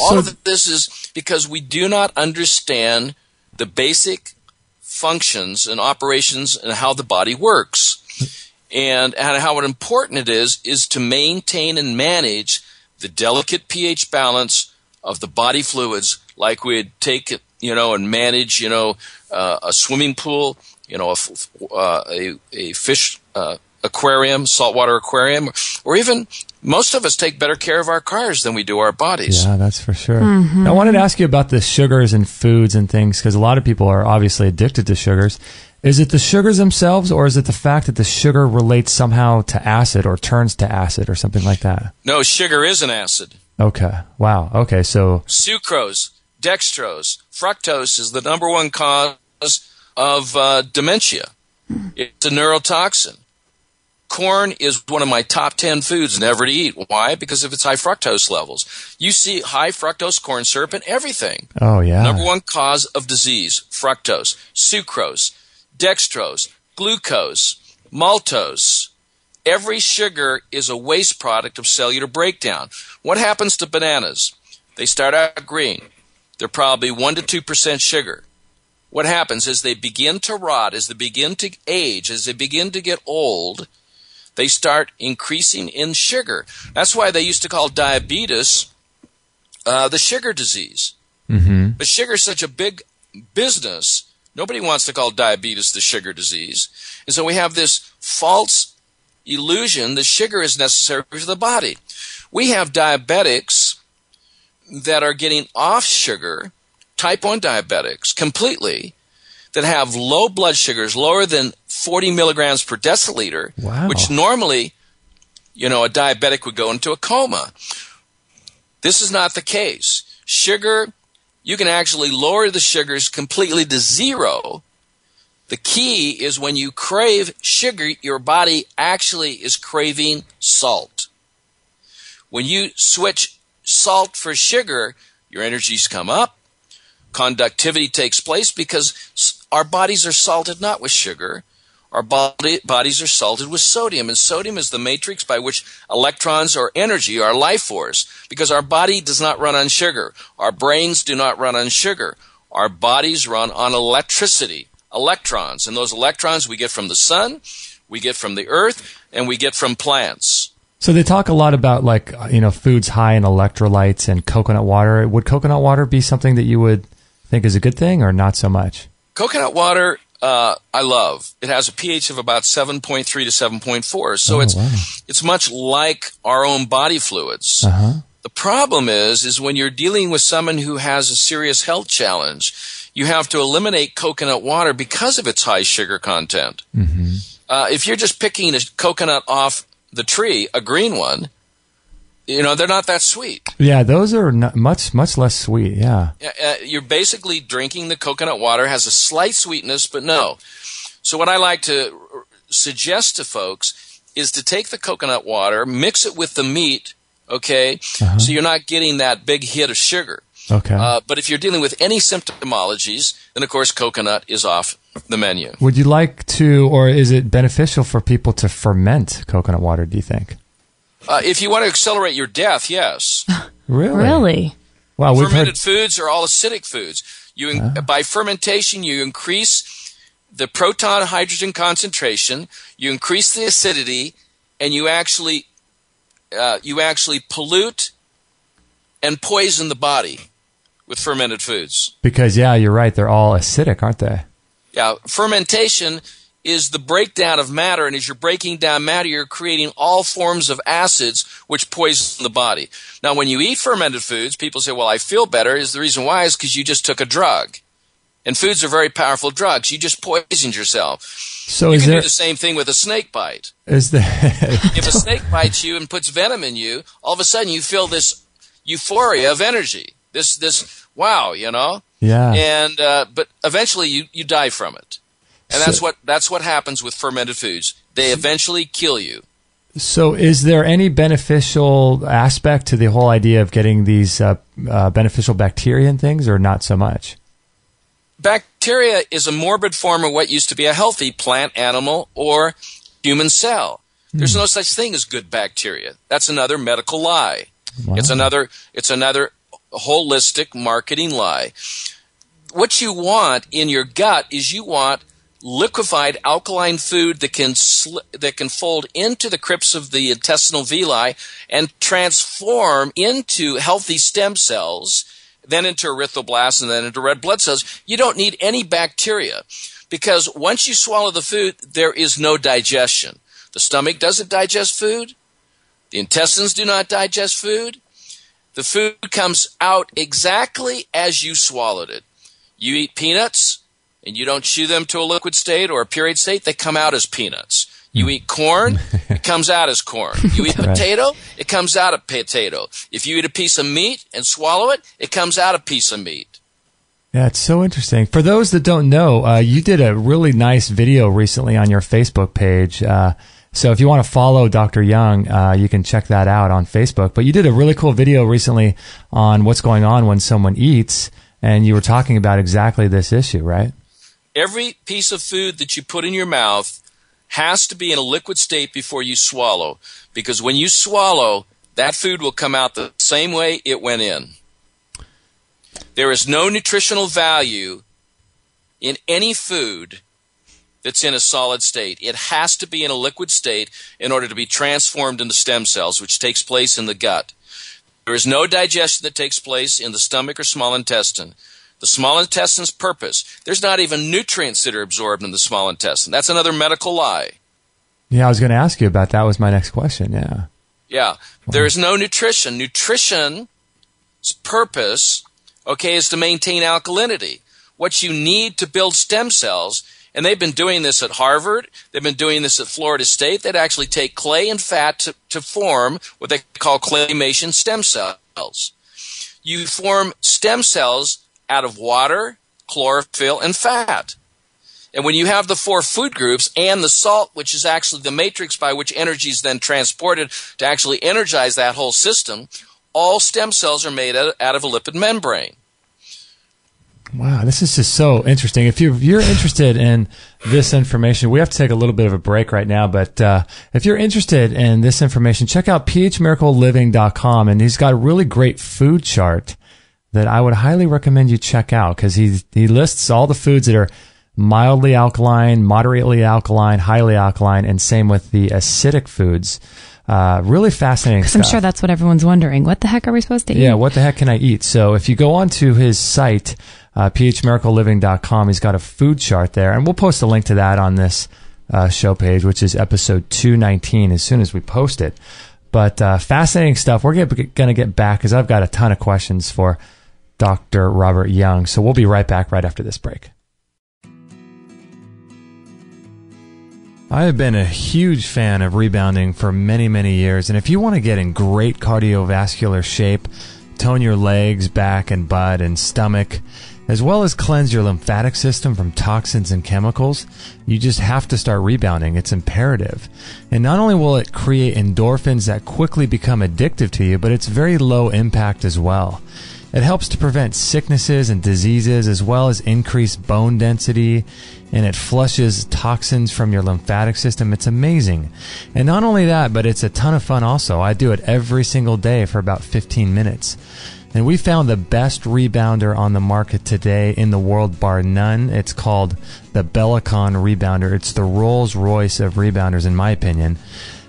All of this is because we do not understand the basic functions and operations and how the body works. And how important it is to maintain and manage the delicate pH balance of the body fluids, like we'd take it, and manage, a swimming pool, a fish aquarium, saltwater aquarium, or even most of us take better care of our cars than we do our bodies. Yeah, that's for sure. I wanted to ask you about the sugars and foods and things, because a lot of people are obviously addicted to sugars. Is it the sugars themselves, or is it the fact that the sugar relates somehow to acid or turns to acid or something like that? No, sugar is an acid. Okay. Wow. Okay. So sucrose, dextrose, fructose is the number one cause of dementia. It's a neurotoxin. Corn is one of my top 10 foods never to eat. Why? Because of its high fructose levels. You see high fructose corn syrup in everything. Oh, yeah. Number one cause of disease, fructose, sucrose, dextrose, glucose, maltose. Every sugar is a waste product of cellular breakdown. What happens to bananas? They start out green. They're probably 1 to 2% sugar. What happens is they begin to rot, as they begin to age, as they begin to get old, they start increasing in sugar. That's why they used to call diabetes the sugar disease. But sugar is such a big business, nobody wants to call diabetes the sugar disease. And so we have this false illusion that sugar is necessary for the body. We have diabetics that are getting off sugar, type 1 diabetics, completely, that have low blood sugars, lower than 40 milligrams per deciliter, which normally, a diabetic would go into a coma. This is not the case. Sugar, you can actually lower the sugars completely to zero. The key is when you crave sugar, your body actually is craving salt. When you switch salt for sugar, your energies come up. Conductivity takes place because our bodies are salted not with sugar. Our bodies are salted with sodium, and sodium is the matrix by which electrons or energy, our life force, because our body does not run on sugar. Our brains do not run on sugar. Our bodies run on electricity, electrons, and those electrons we get from the sun, we get from the earth, and we get from plants. So they talk a lot about foods high in electrolytes and coconut water. Would coconut water be something that you would think is a good thing, or not so much? Coconut water, I love. It has a pH of about 7.3 to 7.4, so it's much like our own body fluids. The problem is when you're dealing with someone who has a serious health challenge, you have to eliminate coconut water because of its high sugar content. If you're just picking a coconut off the tree, a green one, they're not that sweet. Yeah, those are much less sweet, yeah. You're basically drinking the coconut water, has a slight sweetness, but no. So what I like to suggest to folks is to take the coconut water, mix it with the meat, okay, so you're not getting that big hit of sugar. Okay. But if you're dealing with any symptomologies, then of course coconut is off the menu. Would you like to, or is it beneficial for people to ferment coconut water, do you think? If you want to accelerate your death, yes. Really? Wow, fermented foods are all acidic foods. By fermentation, you increase the proton hydrogen concentration, you increase the acidity, and you actually pollute and poison the body with fermented foods. Because, yeah, you're right. They're all acidic, aren't they? Yeah, fermentation is the breakdown of matter, and as you're breaking down matter, you're creating all forms of acids which poison the body. Now, when you eat fermented foods, people say, well, I feel better. The reason why is because you just took a drug. And foods are very powerful drugs. You just poisoned yourself. So you can do the same thing with a snake bite. If a snake bites you and puts venom in you, all of a sudden you feel this euphoria of energy. This wow, you know? Yeah. And but eventually you die from it. And that's what happens with fermented foods. They eventually kill you. So is there any beneficial aspect to the whole idea of getting these beneficial bacteria and things, or not so much? Bacteria is a morbid form of what used to be a healthy plant, animal, or human cell. There's no such thing as good bacteria. That's another medical lie. Wow. It's another holistic marketing lie. What you want in your gut is you want liquefied alkaline food that can fold into the crypts of the intestinal villi and transform into healthy stem cells, then into erythroblasts, and then into red blood cells. You don't need any bacteria, because once you swallow the food, there is no digestion. The stomach doesn't digest food. The intestines do not digest food. The food comes out exactly as you swallowed it. You eat peanuts, and you don't chew them to a liquid state or a pureed state, they come out as peanuts. You eat corn, it comes out as corn. You eat potato, it comes out a potato. If you eat a piece of meat and swallow it, it comes out a piece of meat. Yeah, it's so interesting. For those that don't know, you did a really nice video recently on your Facebook page. So if you want to follow Dr. Young, you can check that out on Facebook. But you did a really cool video recently on what's going on when someone eats, and you were talking about exactly this issue, right? Every piece of food that you put in your mouth has to be in a liquid state before you swallow, because when you swallow, that food will come out the same way it went in. There is no nutritional value in any food that's in a solid state. It has to be in a liquid state in order to be transformed into stem cells, which takes place in the gut. There is no digestion that takes place in the stomach or small intestine. The small intestine's purpose, there's not even nutrients that are absorbed in the small intestine. That's another medical lie. Yeah, I was going to ask you about that. Was my next question, yeah. Yeah, there is no nutrition. Nutrition's purpose, is to maintain alkalinity. What you need to build stem cells, and they've been doing this at Harvard, they've been doing this at Florida State, they'd actually take clay and fat to form what they call claymation stem cells. You form stem cells out of water, chlorophyll, and fat. And when you have the 4 food groups and the salt, which is actually the matrix by which energy is then transported to actually energize that whole system, all stem cells are made out of a lipid membrane. Wow, this is just so interesting. If you're interested in this information, we have to take a little bit of a break right now, but if you're interested in this information, check out phmiracleliving.com, and he's got a really great food chart that I would highly recommend you check out, because he lists all the foods that are mildly alkaline, moderately alkaline, highly alkaline, and same with the acidic foods. Really fascinating stuff. Because I'm sure that's what everyone's wondering. What the heck are we supposed to eat? Yeah, what the heck can I eat? So if you go onto his site, phmiracleliving.com, he's got a food chart there, and we'll post a link to that on this show page, which is episode 219, as soon as we post it. But fascinating stuff. We're going to get back, because I've got a ton of questions for Dr. Robert Young. So we'll be right back right after this break. I have been a huge fan of Rebounding for many, many years. And if you want to get in great cardiovascular shape, tone your legs, back, and butt, and stomach, as well as cleanse your lymphatic system from toxins and chemicals, you just have to start Rebounding. It's imperative. And not only will it create endorphins that quickly become addictive to you, but it's very low impact as well. It helps to prevent sicknesses and diseases, as well as increase bone density, and it flushes toxins from your lymphatic system. It's amazing. And not only that, but it's a ton of fun also. I do it every single day for about 15 minutes. And we found the best rebounder on the market today in the world, bar none. It's called the Bellicon Rebounder. It's the Rolls-Royce of rebounders, in my opinion.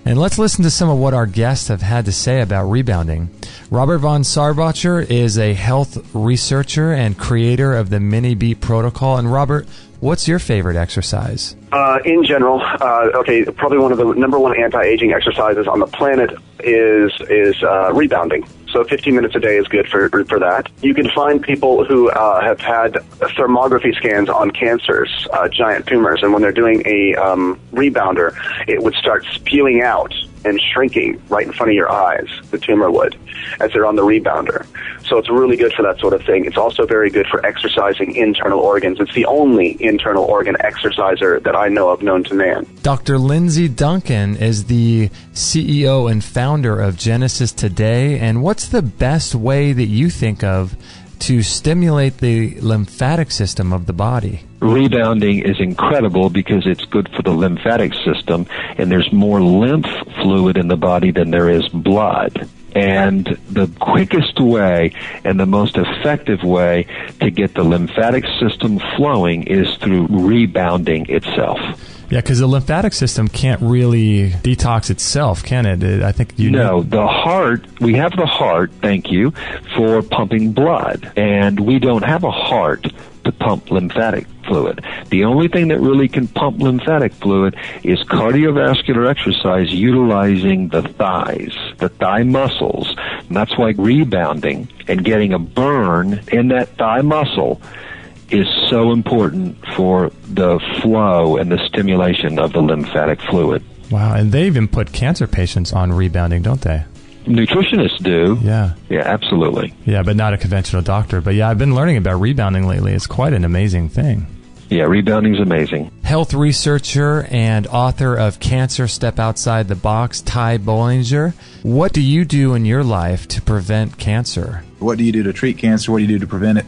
And let's listen to some of what our guests have had to say about rebounding. Robert von Sarbacher is a health researcher and creator of the Mini Beat Protocol. And Robert, what's your favorite exercise? In general, probably one of the number one anti-aging exercises on the planet is rebounding. So 15 minutes a day is good for that. You can find people who have had thermography scans on cancers, giant tumors, and when they're doing a rebounder, it would start spewing out and shrinking right in front of your eyes, the tumor would, as they're on the rebounder. So it's really good for that sort of thing. It's also very good for exercising internal organs. It's the only internal organ exerciser that I know of known to man. Dr. Lindsay Duncan is the CEO and founder of Genesis Today. And what's the best way that you think of to stimulate the lymphatic system of the body? Rebounding is incredible because it's good for the lymphatic system, and there's more lymph fluid in the body than there is blood. And the quickest way and the most effective way to get the lymphatic system flowing is through rebounding itself. Yeah, because the lymphatic system can't really detox itself, can it? I think you know. The heart, we have the heart, thank you, for pumping blood. And we don't have a heart to pump lymphatic fluid. The only thing that really can pump lymphatic fluid is cardiovascular exercise utilizing the thighs, the thigh muscles. And that's why rebounding and getting a burn in that thigh muscle is so important for the flow and the stimulation of the lymphatic fluid. Wow, and they even put cancer patients on rebounding, don't they? Nutritionists do. Yeah. Yeah, absolutely. Yeah, but not a conventional doctor. But yeah, I've been learning about rebounding lately. It's quite an amazing thing. Yeah, rebounding's amazing. Health researcher and author of Cancer Step Outside the Box, Ty Bollinger. What do you do in your life to prevent cancer? What do you do to treat cancer? What do you do to prevent it?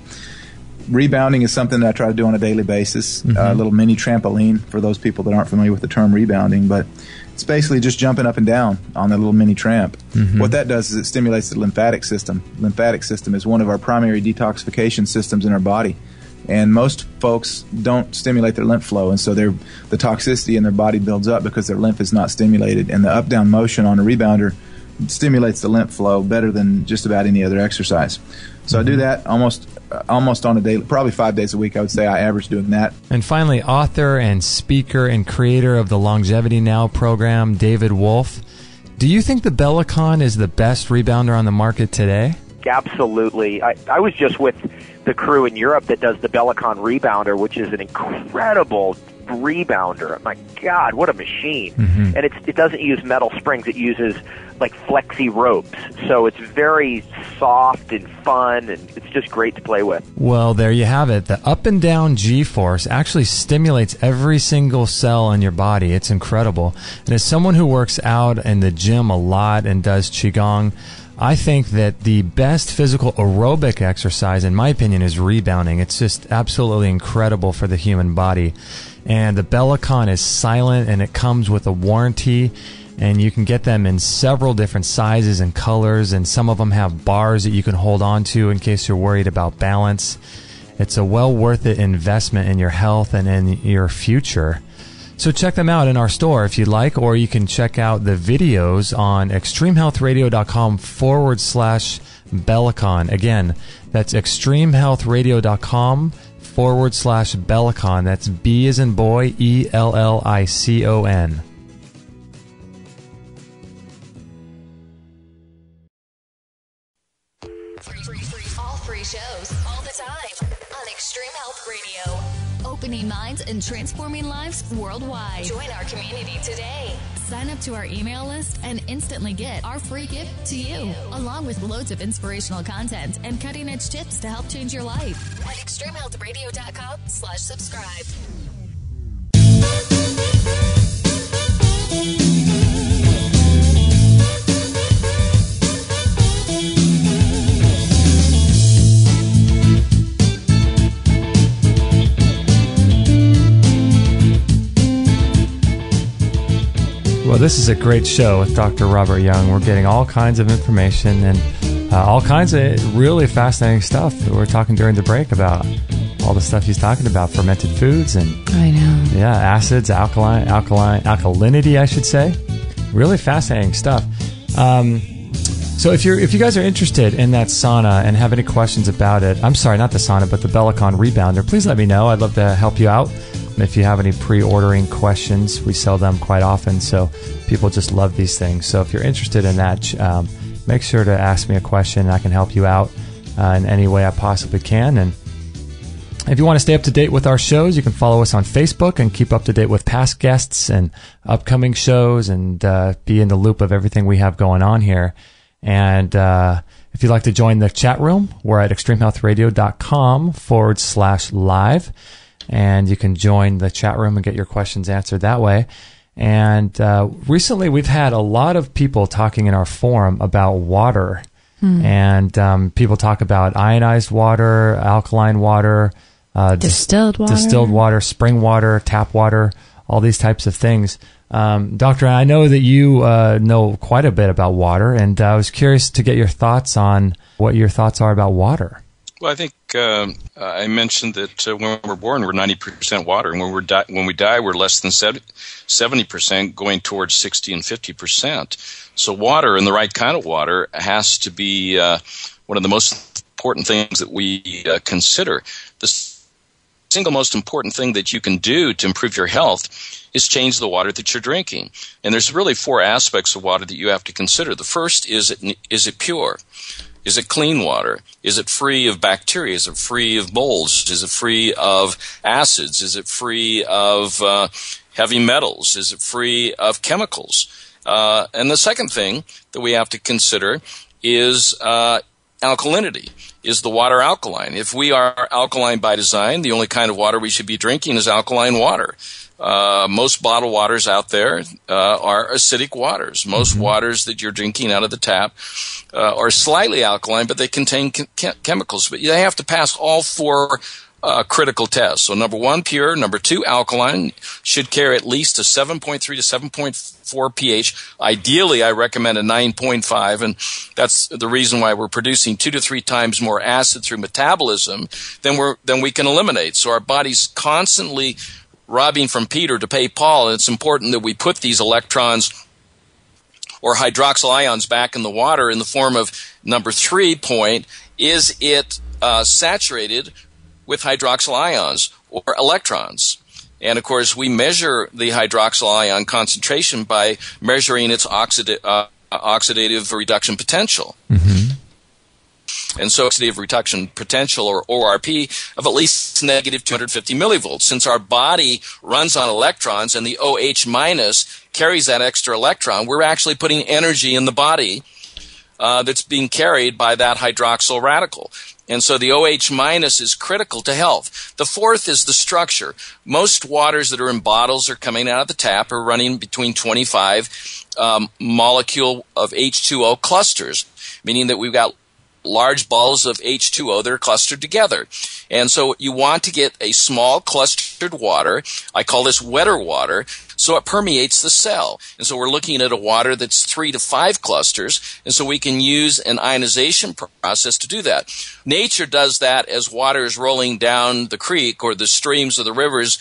Rebounding is something that I try to do on a daily basis. A little mini trampoline for those people that aren't familiar with the term rebounding, but it's basically just jumping up and down on a little mini tramp. What that does is it stimulates the lymphatic system. Lymphatic system is one of our primary detoxification systems in our body, and most folks don't stimulate their lymph flow, and so the toxicity in their body builds up because their lymph is not stimulated, and the up-down motion on a rebounder stimulates the lymph flow better than just about any other exercise. So I do that almost on a daily, probably 5 days a week, I would say I average doing that. And finally, author and speaker and creator of the Longevity Now program, David Wolf. Do you think the Bellicon is the best rebounder on the market today? Absolutely. I was just with the crew in Europe that does the Bellicon Rebounder, which is an incredible rebounder. My God, what a machine. And it doesn't use metal springs. It uses like flexi ropes. So it's very soft and fun, and it's just great to play with. Well, there you have it. The up and down G-force actually stimulates every single cell in your body. It's incredible. And as someone who works out in the gym a lot and does Qigong, I think that the best physical aerobic exercise, in my opinion, is rebounding. It's just absolutely incredible for the human body. And the Bellicon is silent, and it comes with a warranty, and you can get them in several different sizes and colors, and some of them have bars that you can hold on to in case you're worried about balance. It's a well worth it investment in your health and in your future. So check them out in our store if you'd like, or you can check out the videos on extremehealthradio.com/Bellicon. Again, that's extremehealthradio.com/Bellicon. That's B as in boy, ELLICON. All free shows, all the time, on Extreme Health Radio. Opening minds and transforming lives worldwide. Join our community today. Sign up to our email list and instantly get our free gift to you, along with loads of inspirational content and cutting-edge tips to help change your life at extremehealthradio.com/subscribe. Well, this is a great show with Dr. Robert Young. We're getting all kinds of information, and all kinds of really fascinating stuff that we're talking during the break about. All the stuff he's talking about, fermented foods and I know. Yeah, acids, alkalinity, I should say. Really fascinating stuff. So if you guys are interested in that sauna and have any questions about it, I'm sorry, not the sauna, but the Bellicon Rebounder, please let me know. I'd love to help you out. If you have any pre-ordering questions, we sell them quite often, so people just love these things. So if you're interested in that, make sure to ask me a question, and I can help you out in any way I possibly can. And if you want to stay up to date with our shows, you can follow us on Facebook and keep up to date with past guests and upcoming shows and be in the loop of everything we have going on here. And if you'd like to join the chat room, we're at extremehealthradio.com/live. And you can join the chat room and get your questions answered that way. And recently we've had a lot of people talking in our forum about water. And people talk about ionized water, alkaline water, distilled water, spring water, tap water, all these types of things. Doctor, I know that you know quite a bit about water, and I was curious to get your thoughts on what your thoughts are about water. Well, I think I mentioned that when we're born, we're 90% water, and when we die, we're less than 70%, going towards 60 and 50%. So water, and the right kind of water, has to be one of the most important things that we consider. The single most important thing that you can do to improve your health is change the water that you're drinking. And there's really 4 aspects of water that you have to consider. The first is it pure? Is it clean water? Is it free of bacteria? Is it free of molds? Is it free of acids? Is it free of heavy metals? Is it free of chemicals? And the second thing that we have to consider is alkalinity. Is the water alkaline? If we are alkaline by design, the only kind of water we should be drinking is alkaline water. Most bottled waters out there are acidic waters. Most waters that you're drinking out of the tap are slightly alkaline, but they contain chemicals. But they have to pass all 4 critical tests. So number 1, pure. Number 2, alkaline. Should carry at least a 7.3 to 7.4 pH. Ideally, I recommend a 9.5, and that's the reason why we're producing 2 to 3 times more acid through metabolism than we can eliminate. So our body's constantly robbing from Peter to pay Paul, and it's important that we put these electrons or hydroxyl ions back in the water in the form of number 3 point. Is it saturated with hydroxyl ions or electrons? And of course, we measure the hydroxyl ion concentration by measuring its oxidative reduction potential. And so oxidative reduction potential, or ORP, of at least negative 250 millivolts. Since our body runs on electrons and the OH minus carries that extra electron, we're actually putting energy in the body that's being carried by that hydroxyl radical. And so the OH minus is critical to health. The 4th is the structure. Most waters that are in bottles or coming out of the tap are running between 25 molecule of H2O clusters, meaning that we've got large balls of H2O that are clustered together. And so you want to get a small clustered water. I call this wetter water, so it permeates the cell. And so we're looking at a water that's 3 to 5 clusters, and so we can use an ionization process to do that. Nature does that as water is rolling down the creek or the streams or the rivers,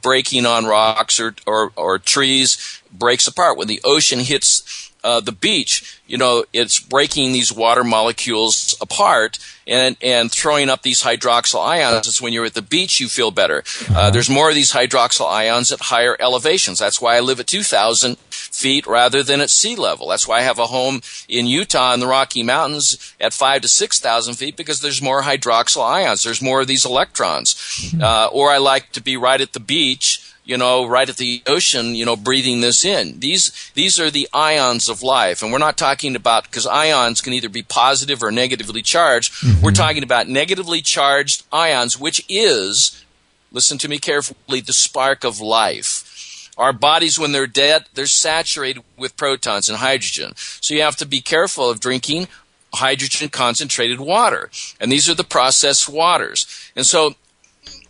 breaking on rocks or trees, breaks apart. When the ocean hits the beach, it's breaking these water molecules apart and throwing up these hydroxyl ions. It's when you're at the beach you feel better. There's more of these hydroxyl ions at higher elevations. That's why I live at 2,000 feet rather than at sea level. That's why I have a home in Utah in the Rocky Mountains at 5,000 to 6,000 feet, because there's more hydroxyl ions. There's more of these electrons. Or I like to be right at the beach, right at the ocean, breathing this in. These are the ions of life. And we're not talking about, because ions can either be positive or negatively charged. We're talking about negatively charged ions, which is, listen to me carefully, the spark of life. Our bodies, when they're dead, they're saturated with protons and hydrogen. So you have to be careful of drinking hydrogen concentrated water. And these are the processed waters. And so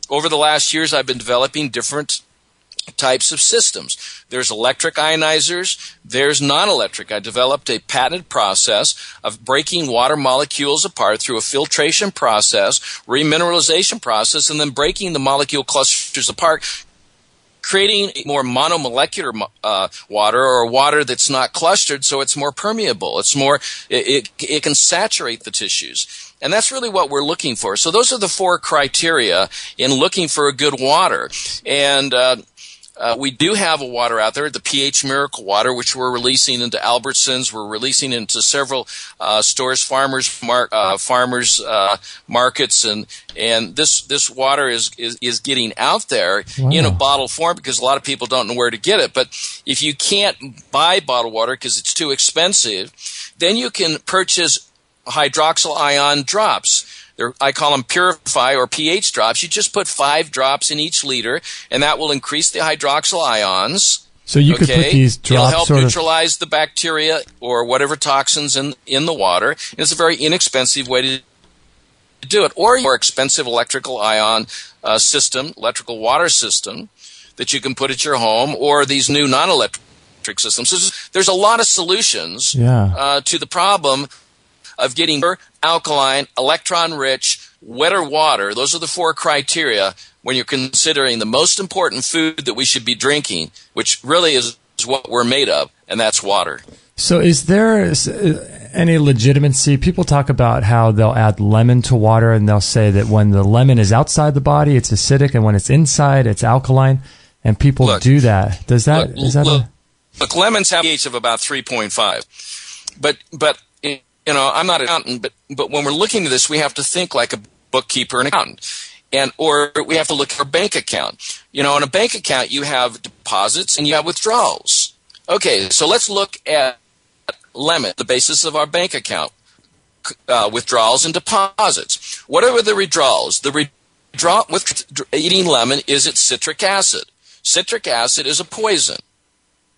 over the last years, I've been developing different types of systems. There's electric ionizers, there's non-electric. I developed a patented process of breaking water molecules apart through a filtration process, remineralization process, and then breaking the molecule clusters apart, creating more monomolecular water, or water that's not clustered, so it's more permeable. It can saturate the tissues. And that's really what we're looking for. So those are the 4 criteria in looking for a good water. And we do have a water out there, the pH Miracle Water, which we're releasing into Albertsons. We're releasing into several stores, farmers markets, and this water is getting out there in a bottle form, because a lot of people don't know where to get it. But if you can't buy bottled water because it's too expensive, then you can purchase hydroxyl ion drops. I call them Purify or pH drops. You just put 5 drops in each liter, and that will increase the hydroxyl ions. So you could put these drops. It'll help neutralize the bacteria or whatever toxins in the water. And it's a very inexpensive way to do it. Or your expensive electrical ion system, electrical water system that you can put at your home, or these new non-electric systems. So there's a lot of solutions to the problem of getting alkaline, electron-rich, wetter water. Those are the 4 criteria when you're considering the most important food that we should be drinking, which really is what we're made of, and that's water. So is there any legitimacy? People talk about how they'll add lemon to water, and they'll say that when the lemon is outside the body, it's acidic, and when it's inside, it's alkaline, and people do that. Look, lemons have a pH of about 3.5. But you know, I'm not an accountant, but when we're looking at this, we have to think like a bookkeeper and accountant. Or we have to look at our bank account. You know, in a bank account, you have deposits and you have withdrawals. Okay, so let's look at lemon, the basis of our bank account, withdrawals and deposits. What are the withdrawals? The withdrawal with eating lemon is its citric acid. Citric acid is a poison.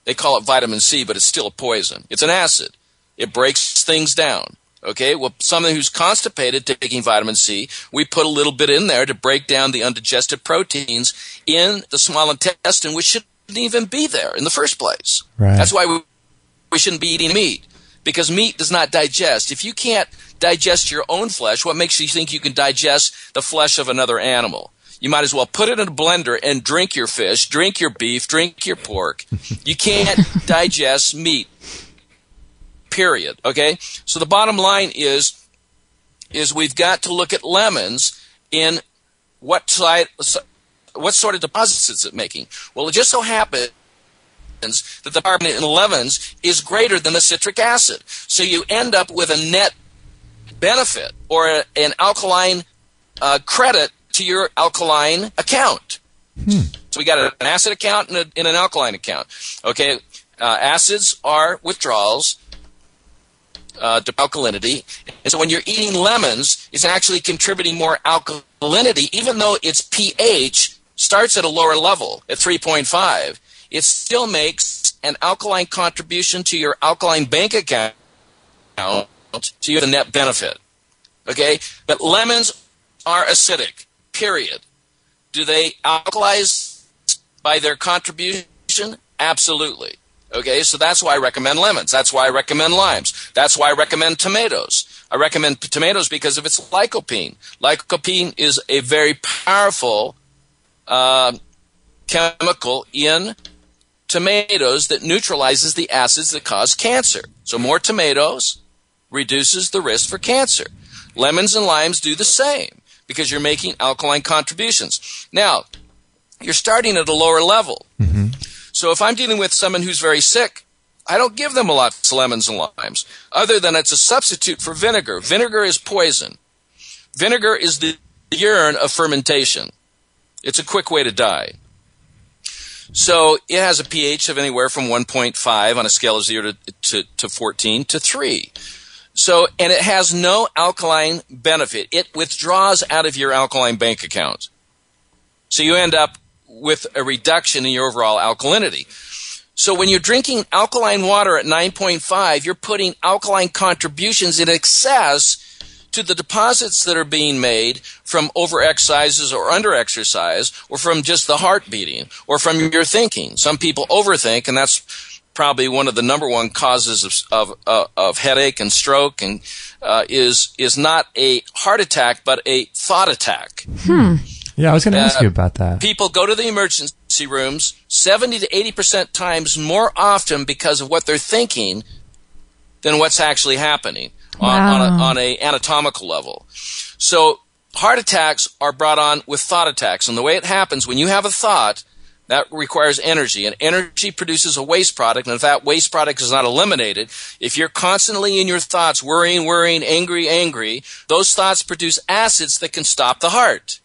They call it vitamin C, but it's still a poison. It's an acid. It breaks things down. Okay, well, someone who's constipated taking vitamin C, we put a little bit in there to break down the undigested proteins in the small intestine, which shouldn't even be there in the first place. Right. That's why we shouldn't be eating meat, because meat does not digest. If you can't digest your own flesh, what makes you think you can digest the flesh of another animal? You might as well put it in a blender and drink your fish, drink your beef, drink your pork. You can't digest meat. Period. Okay? So the bottom line is we've got to look at lemons in what sort of deposits is it making. Well, it just so happens that the carbonate in lemons is greater than the citric acid. So you end up with a net benefit, or an alkaline credit to your alkaline account. So we got an acid account and an alkaline account. Okay? Acids are withdrawals to alkalinity. And so when you're eating lemons, it's actually contributing more alkalinity, even though its pH starts at a lower level, at 3.5. It still makes an alkaline contribution to your alkaline bank account, to your net benefit. Okay? But lemons are acidic, period. Do they alkalize by their contribution? Absolutely. Okay, so that's why I recommend lemons. That's why I recommend limes. That's why I recommend tomatoes. I recommend tomatoes because of its lycopene. Lycopene is a very powerful chemical in tomatoes that neutralizes the acids that cause cancer. So more tomatoes reduces the risk for cancer. Lemons and limes do the same because you're making alkaline contributions. Now, you're starting at a lower level. Mm-hmm. So if I'm dealing with someone who's very sick, I don't give them a lot of lemons and limes, other than it's a substitute for vinegar. Vinegar is poison. Vinegar is the urine of fermentation. It's a quick way to die. So it has a pH of anywhere from 1.5 on a scale of 0 to 14 to 3. So, and it has no alkaline benefit. It withdraws out of your alkaline bank account. So you end up with a reduction in your overall alkalinity. So when you're drinking alkaline water at 9.5, you're putting alkaline contributions in excess to the deposits that are being made from over-exercises or under-exercise, or from just the heart beating, or from your thinking. Some people overthink, and that's probably one of the number one causes of headache and stroke, and is not a heart attack, but a thought attack. Yeah, I was going to ask you about that. People go to the emergency rooms 70 to 80% times more often because of what they're thinking than what's actually happening on a anatomical level. So heart attacks are brought on with thought attacks. And the way it happens, when you have a thought, that requires energy. And energy produces a waste product. And if that waste product is not eliminated, if you're constantly in your thoughts, worrying, angry, those thoughts produce acids that can stop the heart.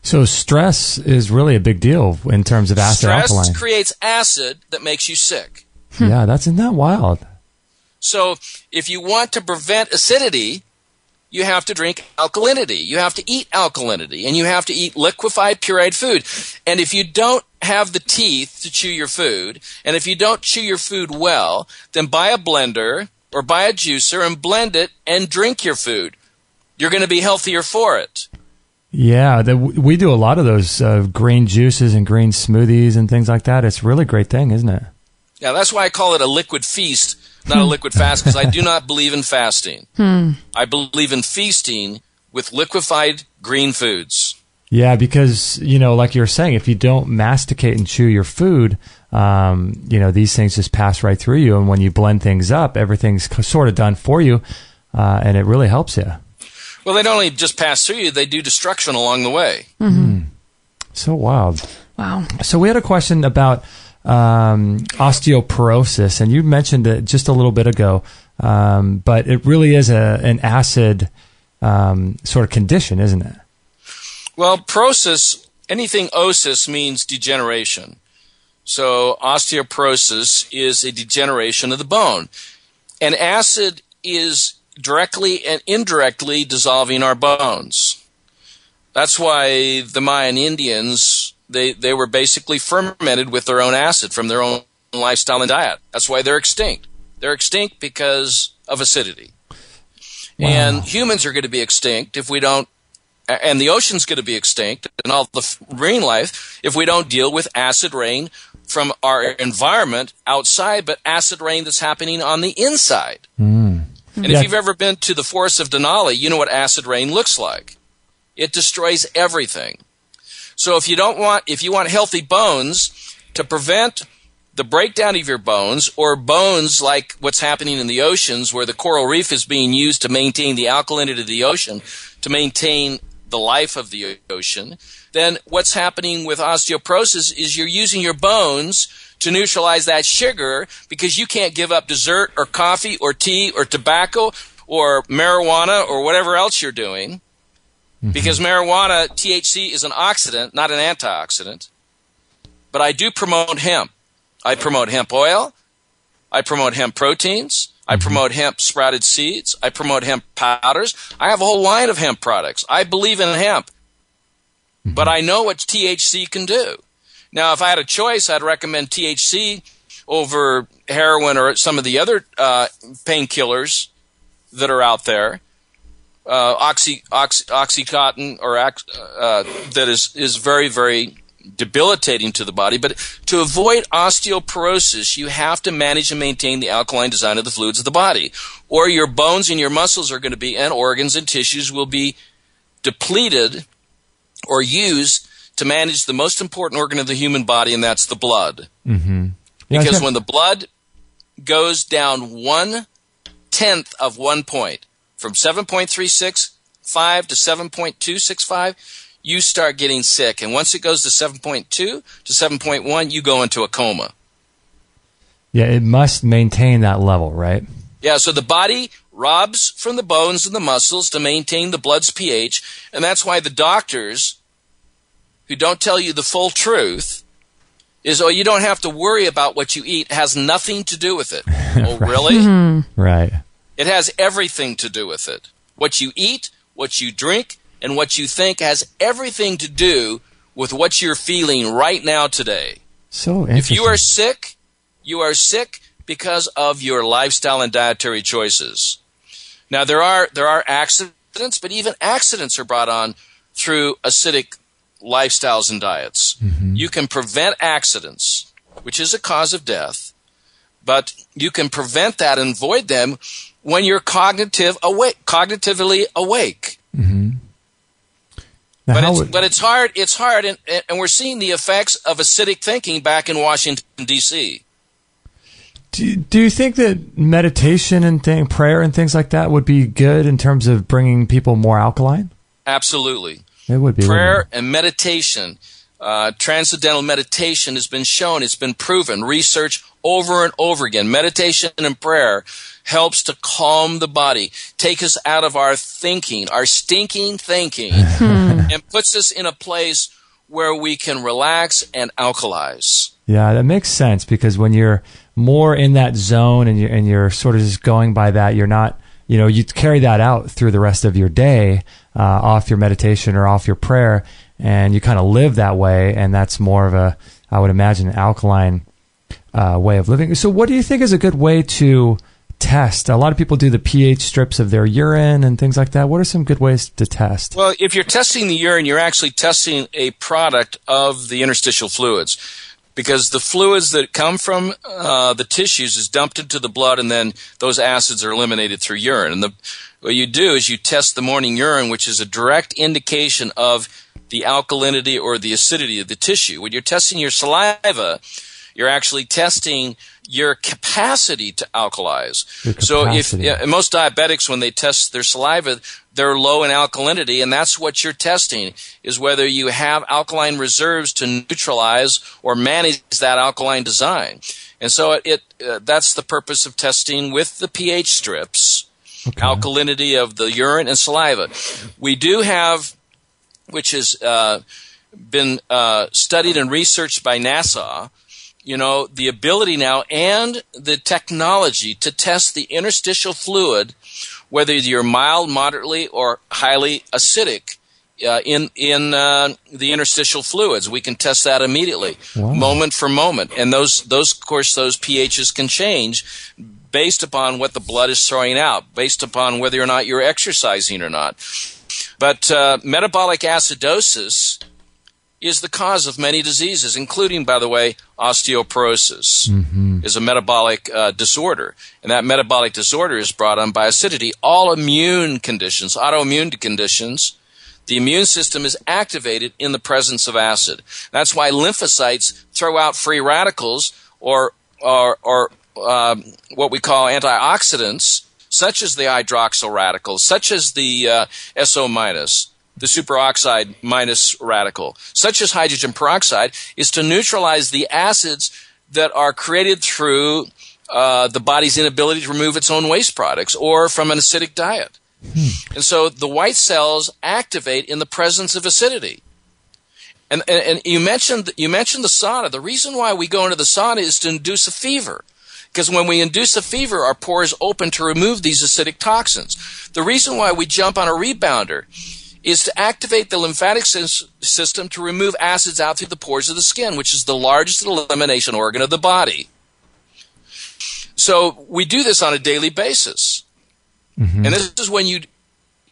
So stress is really a big deal in terms of acid alkaline. Stress creates acid that makes you sick. Yeah, isn't that wild? So if you want to prevent acidity, you have to drink alkalinity. You have to eat alkalinity, and you have to eat liquefied, pureed food. And if you don't have the teeth to chew your food, and if you don't chew your food well, then buy a blender or buy a juicer and blend it and drink your food. You're going to be healthier for it. Yeah, we do a lot of those green juices and green smoothies and things like that. It's a really great thing, isn't it? Yeah, that's why I call it a liquid feast, not a liquid fast, because I do not believe in fasting. I believe in feasting with liquefied green foods. Yeah, because, like you were saying, if you don't masticate and chew your food, these things just pass right through you. And when you blend things up, everything's sort of done for you, and it really helps you. Well, they don't only just pass through you, they do destruction along the way. So wild. Wow. So we had a question about osteoporosis, and you mentioned it just a little bit ago, but it really is an acid sort of condition, isn't it? Well, porosis, anything osis means degeneration. So osteoporosis is a degeneration of the bone. And acid is directly and indirectly dissolving our bones. That's why the Mayan Indians, they were basically fermented with their own acid from their own lifestyle and diet. That's why they're extinct. They're extinct because of acidity. Wow. And humans are going to be extinct if we don't, and the ocean's going to be extinct and all the marine life if we don't deal with acid rain from our environment outside, but acid rain that's happening on the inside. And if you've ever been to the forests of Denali, you know what acid rain looks like. It destroys everything. So if you want healthy bones, to prevent the breakdown of your bones, or bones like what's happening in the oceans where the coral reef is being used to maintain the alkalinity of the ocean, to maintain the life of the ocean, then what's happening with osteoporosis is you're using your bones to neutralize that sugar because you can't give up dessert or coffee or tea or tobacco or marijuana or whatever else you're doing. Because marijuana, THC, is an oxidant, not an antioxidant. But I do promote hemp. I promote hemp oil. I promote hemp proteins. I promote hemp sprouted seeds. I promote hemp powders. I have a whole line of hemp products. I believe in hemp. But I know what THC can do. Now, if I had a choice, I'd recommend THC over heroin or some of the other painkillers that are out there. Oxycontin or that is very, very debilitating to the body. But to avoid osteoporosis, you have to manage and maintain the alkaline design of the fluids of the body, or your bones and your muscles are going to be, and organs and tissues will be depleted or used to manage the most important organ of the human body, and that's the blood. Because when the blood goes down 1/10 of 1 point, from 7.365 to 7.265, you start getting sick. And once it goes to 7.2 to 7.1, you go into a coma. Yeah, it must maintain that level, right? Yeah, so the body robs from the bones and the muscles to maintain the blood's pH, and that's why the doctors who don't tell you the full truth is, oh, you don't have to worry about what you eat. It has nothing to do with it. Oh, really? Right. It has everything to do with it. What you eat, what you drink, and what you think has everything to do with what you're feeling right now today. So interesting. If you are sick because of your lifestyle and dietary choices. Now, there are accidents accidents, but even accidents are brought on through acidic lifestyles and diets. You can prevent accidents, which is a cause of death, but you can prevent that and avoid them when you're cognitively awake. But it's hard. It's hard, and we're seeing the effects of acidic thinking back in Washington, D.C. Do you think that meditation and prayer and things like that would be good in terms of bringing people more alkaline? Absolutely. It would be. Prayer and meditation, transcendental meditation has been shown. It's been proven. Research over and over again. Meditation and prayer helps to calm the body, take us out of our thinking, our stinking thinking, and puts us in a place where we can relax and alkalize. Yeah, that makes sense, because when you're more in that zone and you're sort of just going by that, you're not, you carry that out through the rest of your day, off your meditation or off your prayer, and you kind of live that way, and that's more of a, I would imagine, an alkaline way of living. So what do you think is a good way to test? A lot of people do the pH strips of their urine and things like that. What are some good ways to test? Well, if you're testing the urine, you're actually testing a product of the interstitial fluids, because the fluids that come from the tissues is dumped into the blood, and then those acids are eliminated through urine. And what you do is you test the morning urine, which is a direct indication of the alkalinity or the acidity of the tissue. When you're testing your saliva, you're actually testing your capacity to alkalize. So most diabetics, when they test their saliva, they're low in alkalinity, and that's what you're testing, is whether you have alkaline reserves to neutralize or manage that alkaline design. And so that's the purpose of testing with the pH strips, alkalinity of the urine and saliva. We do have, which has been studied and researched by NASA, the ability now and the technology to test the interstitial fluid, whether you're mild, moderately, or highly acidic in the interstitial fluids. We can test that immediately, moment for moment. And those pHs can change based upon what the blood is throwing out, based upon whether or not you're exercising or not. But metabolic acidosis is the cause of many diseases, including, by the way, osteoporosis is a metabolic disorder. And that metabolic disorder is brought on by acidity. All immune conditions, autoimmune conditions, the immune system is activated in the presence of acid. That's why lymphocytes throw out free radicals or what we call antioxidants, such as the hydroxyl radicals, such as the SO minus, the superoxide minus radical, such as hydrogen peroxide, is to neutralize the acids that are created through the body's inability to remove its own waste products or from an acidic diet. And so the white cells activate in the presence of acidity. And you mentioned the sauna. The reason why we go into the sauna is to induce a fever. Because when we induce a fever, our pores open to remove these acidic toxins. The reason why we jump on a rebounder is to activate the lymphatic system to remove acids out through the pores of the skin, which is the largest elimination organ of the body. So we do this on a daily basis. And this is when you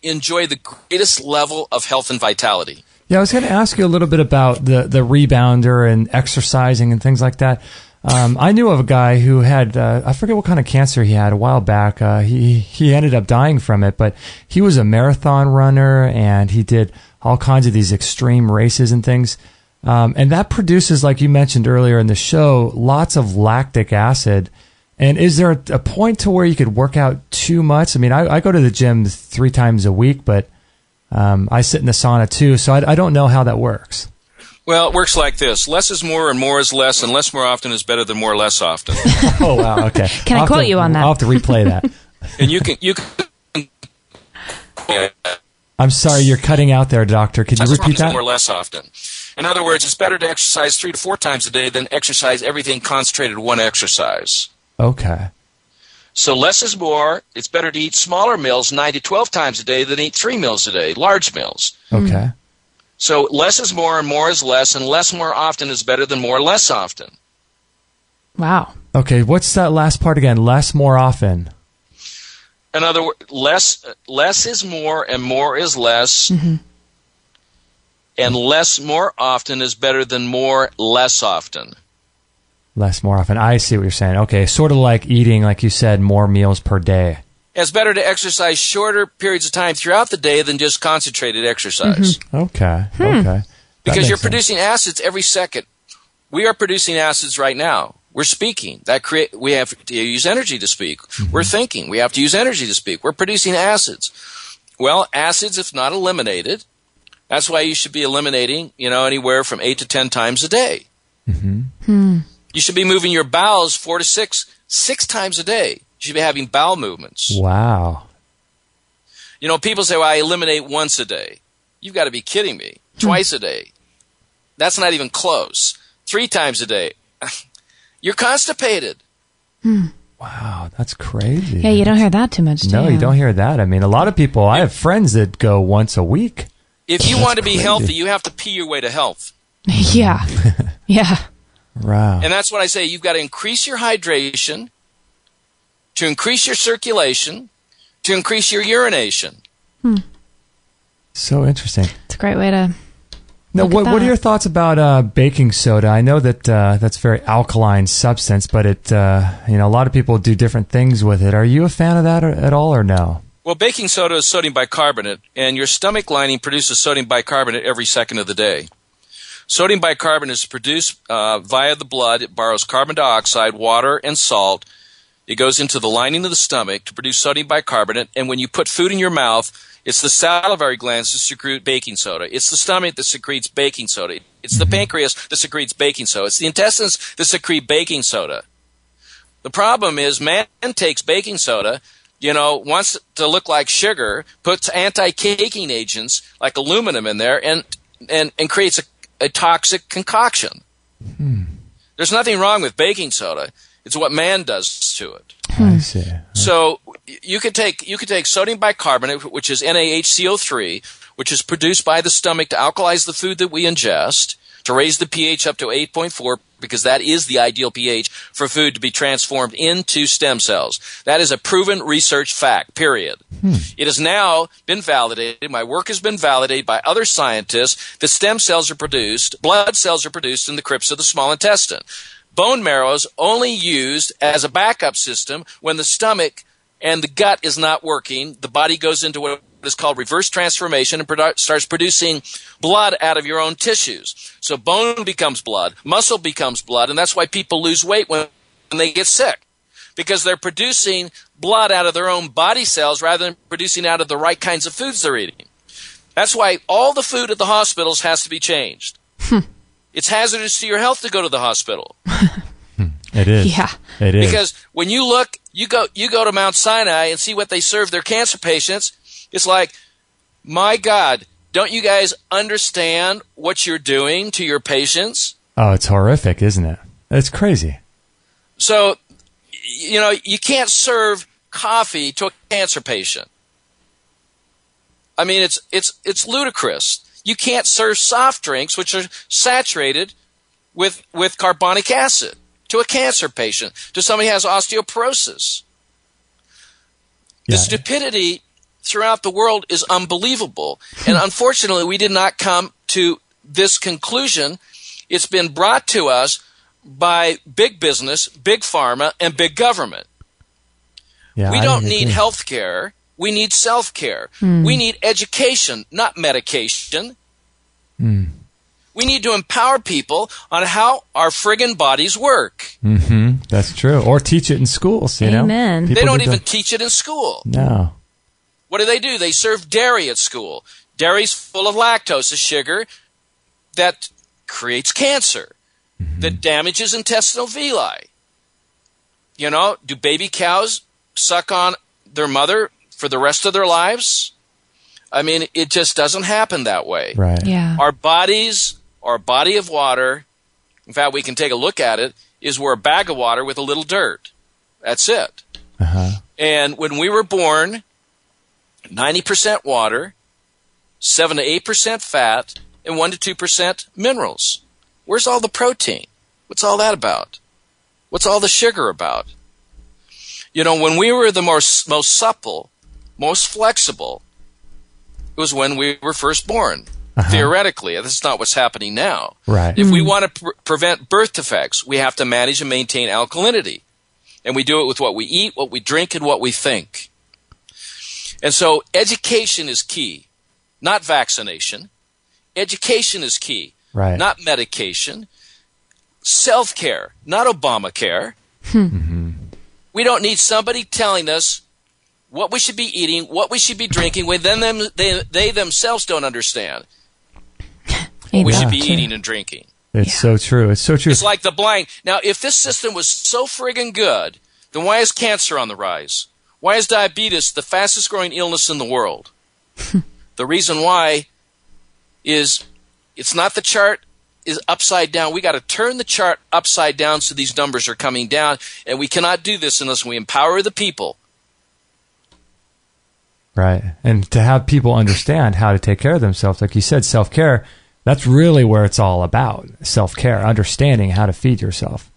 enjoy the greatest level of health and vitality. Yeah, I was going to ask you a little bit about the rebounder and exercising and things like that. I knew of a guy who had, I forget what kind of cancer he had a while back. He ended up dying from it, but he was a marathon runner, and he did all kinds of these extreme races and things. And that produces, like you mentioned earlier in the show, lots of lactic acid. And is there a point to where you could work out too much? I mean, I go to the gym 3 times a week, but I sit in the sauna too, so I don't know how that works. Well, it works like this. Less is more and more is less, and less more often is better than more less often. Oh, wow, okay. Can I quote you on that? I'll have to replay that. And you can I'm sorry, you're cutting out there, doctor. Could you repeat that? More or less often. In other words, it's better to exercise 3 to 4 times a day than exercise everything concentrated in one exercise. Okay. So less is more. It's better to eat smaller meals 9 to 12 times a day than eat 3 meals a day, large meals. Okay. So less is more and more is less, and less more often is better than more less often. Wow. Okay, what's that last part again? Less more often. In other words, less is more and more is less. Mm-hmm. And less more often is better than more less often. Less more often. I see what you're saying. Okay, sort of like eating, like you said, more meals per day. It's better to exercise shorter periods of time throughout the day than just concentrated exercise. Mm-hmm. Okay, okay. Because you're producing acids every second. We are producing acids right now. We're speaking. We have to use energy to speak. Mm-hmm. We're thinking. We have to use energy to speak. We're producing acids. Well, acids, if not eliminated, that's why you should be eliminating, anywhere from 8 to 10 times a day. Mm-hmm. You should be moving your bowels 4 to 6 times a day. You should be having bowel movements. Wow. People say, well, I eliminate once a day. You've got to be kidding me. Twice a day. That's not even close. 3 times a day. You're constipated. Wow, that's crazy. Yeah, you don't hear that too much, do No, you don't hear that. I mean, a lot of people, I have friends that go once a week. If you want to be healthy, you have to pee your way to health. Yeah. Yeah. Wow. And that's what I say. You've got to increase your hydration, to increase your circulation, to increase your urination. So interesting. It's a great way to... Now, what are your thoughts about baking soda? I know that that's a very alkaline substance, but it, a lot of people do different things with it. Are you a fan of that at all, or no? Well, baking soda is sodium bicarbonate, and your stomach lining produces sodium bicarbonate every second of the day. Sodium bicarbonate is produced via the blood. It borrows carbon dioxide, water, and salt. It goes into the lining of the stomach to produce sodium bicarbonate, and when you put food in your mouth, it's the salivary glands that secrete baking soda. It's the stomach that secretes baking soda. It's the pancreas that secretes baking soda. It's the intestines that secrete baking soda. The problem is man takes baking soda, wants to look like sugar, puts anti-caking agents like aluminum in there, and creates a toxic concoction. There's nothing wrong with baking soda. It's what man does to it. I see. So you could take sodium bicarbonate, which is NaHCO3, which is produced by the stomach to alkalize the food that we ingest, to raise the pH up to 8.4, because that is the ideal pH for food to be transformed into stem cells. That is a proven research fact, period. It has now been validated. My work has been validated by other scientists that stem cells are produced, blood cells are produced in the crypts of the small intestine. Bone marrow is only used as a backup system when the stomach and the gut is not working. The body goes into what is called reverse transformation and starts producing blood out of your own tissues. So bone becomes blood, muscle becomes blood, and that's why people lose weight when they get sick, because they're producing blood out of their own body cells rather than producing out of the right kinds of foods they're eating. That's why all the food at the hospitals has to be changed. It's hazardous to your health to go to the hospital. It is. Yeah. It is. Because when you look, you go to Mount Sinai and see what they serve their cancer patients. It's like, my God, don't you guys understand what you're doing to your patients? Oh, it's horrific, isn't it? It's crazy. So, you can't serve coffee to a cancer patient. I mean, it's ludicrous. You can't serve soft drinks, which are saturated with carbonic acid, to a cancer patient, to somebody who has osteoporosis. The stupidity throughout the world is unbelievable. And unfortunately, we did not come to this conclusion. It's been brought to us by big business, big pharma, and big government. Yeah, we don't need health care. We need self-care. We need education, not medication. We need to empower people on how our friggin' bodies work. That's true. Or teach it in schools, Amen. They don't even teach it in school. No. What do? They serve dairy at school. Dairy's full of lactose, a sugar that creates cancer, that damages intestinal villi. Do baby cows suck on their mother for the rest of their lives? I mean, it just doesn't happen that way. Right. Yeah. Our bodies, our body of water, in fact, we can take a look at it, is we're a bag of water with a little dirt. That's it. And when we were born, 90% water, 7 to 8% fat, and 1 to 2% minerals. Where's all the protein? What's all that about? What's all the sugar about? When we were the most supple, most flexible, it was when we were first born. Theoretically, this is not what's happening now. Right. If we want to prevent birth defects, we have to manage and maintain alkalinity. And we do it with what we eat, what we drink, and what we think. And so education is key, not vaccination. Education is key, right. Not medication. Self-care, not Obamacare. We don't need somebody telling us what we should be eating, what we should be drinking, when they themselves don't understand what we should be eating and drinking. It's so true. It's so true. It's like the blind. Now, if this system was so friggin' good, then why is cancer on the rise? Why is diabetes the fastest growing illness in the world? The reason why is it's not the chart is upside down. We got to turn the chart upside down so these numbers are coming down, and we cannot do this unless we empower the people. Right. And to have people understand how to take care of themselves, like you said, self-care, that's really where it's all about. Self-care, understanding how to feed yourself.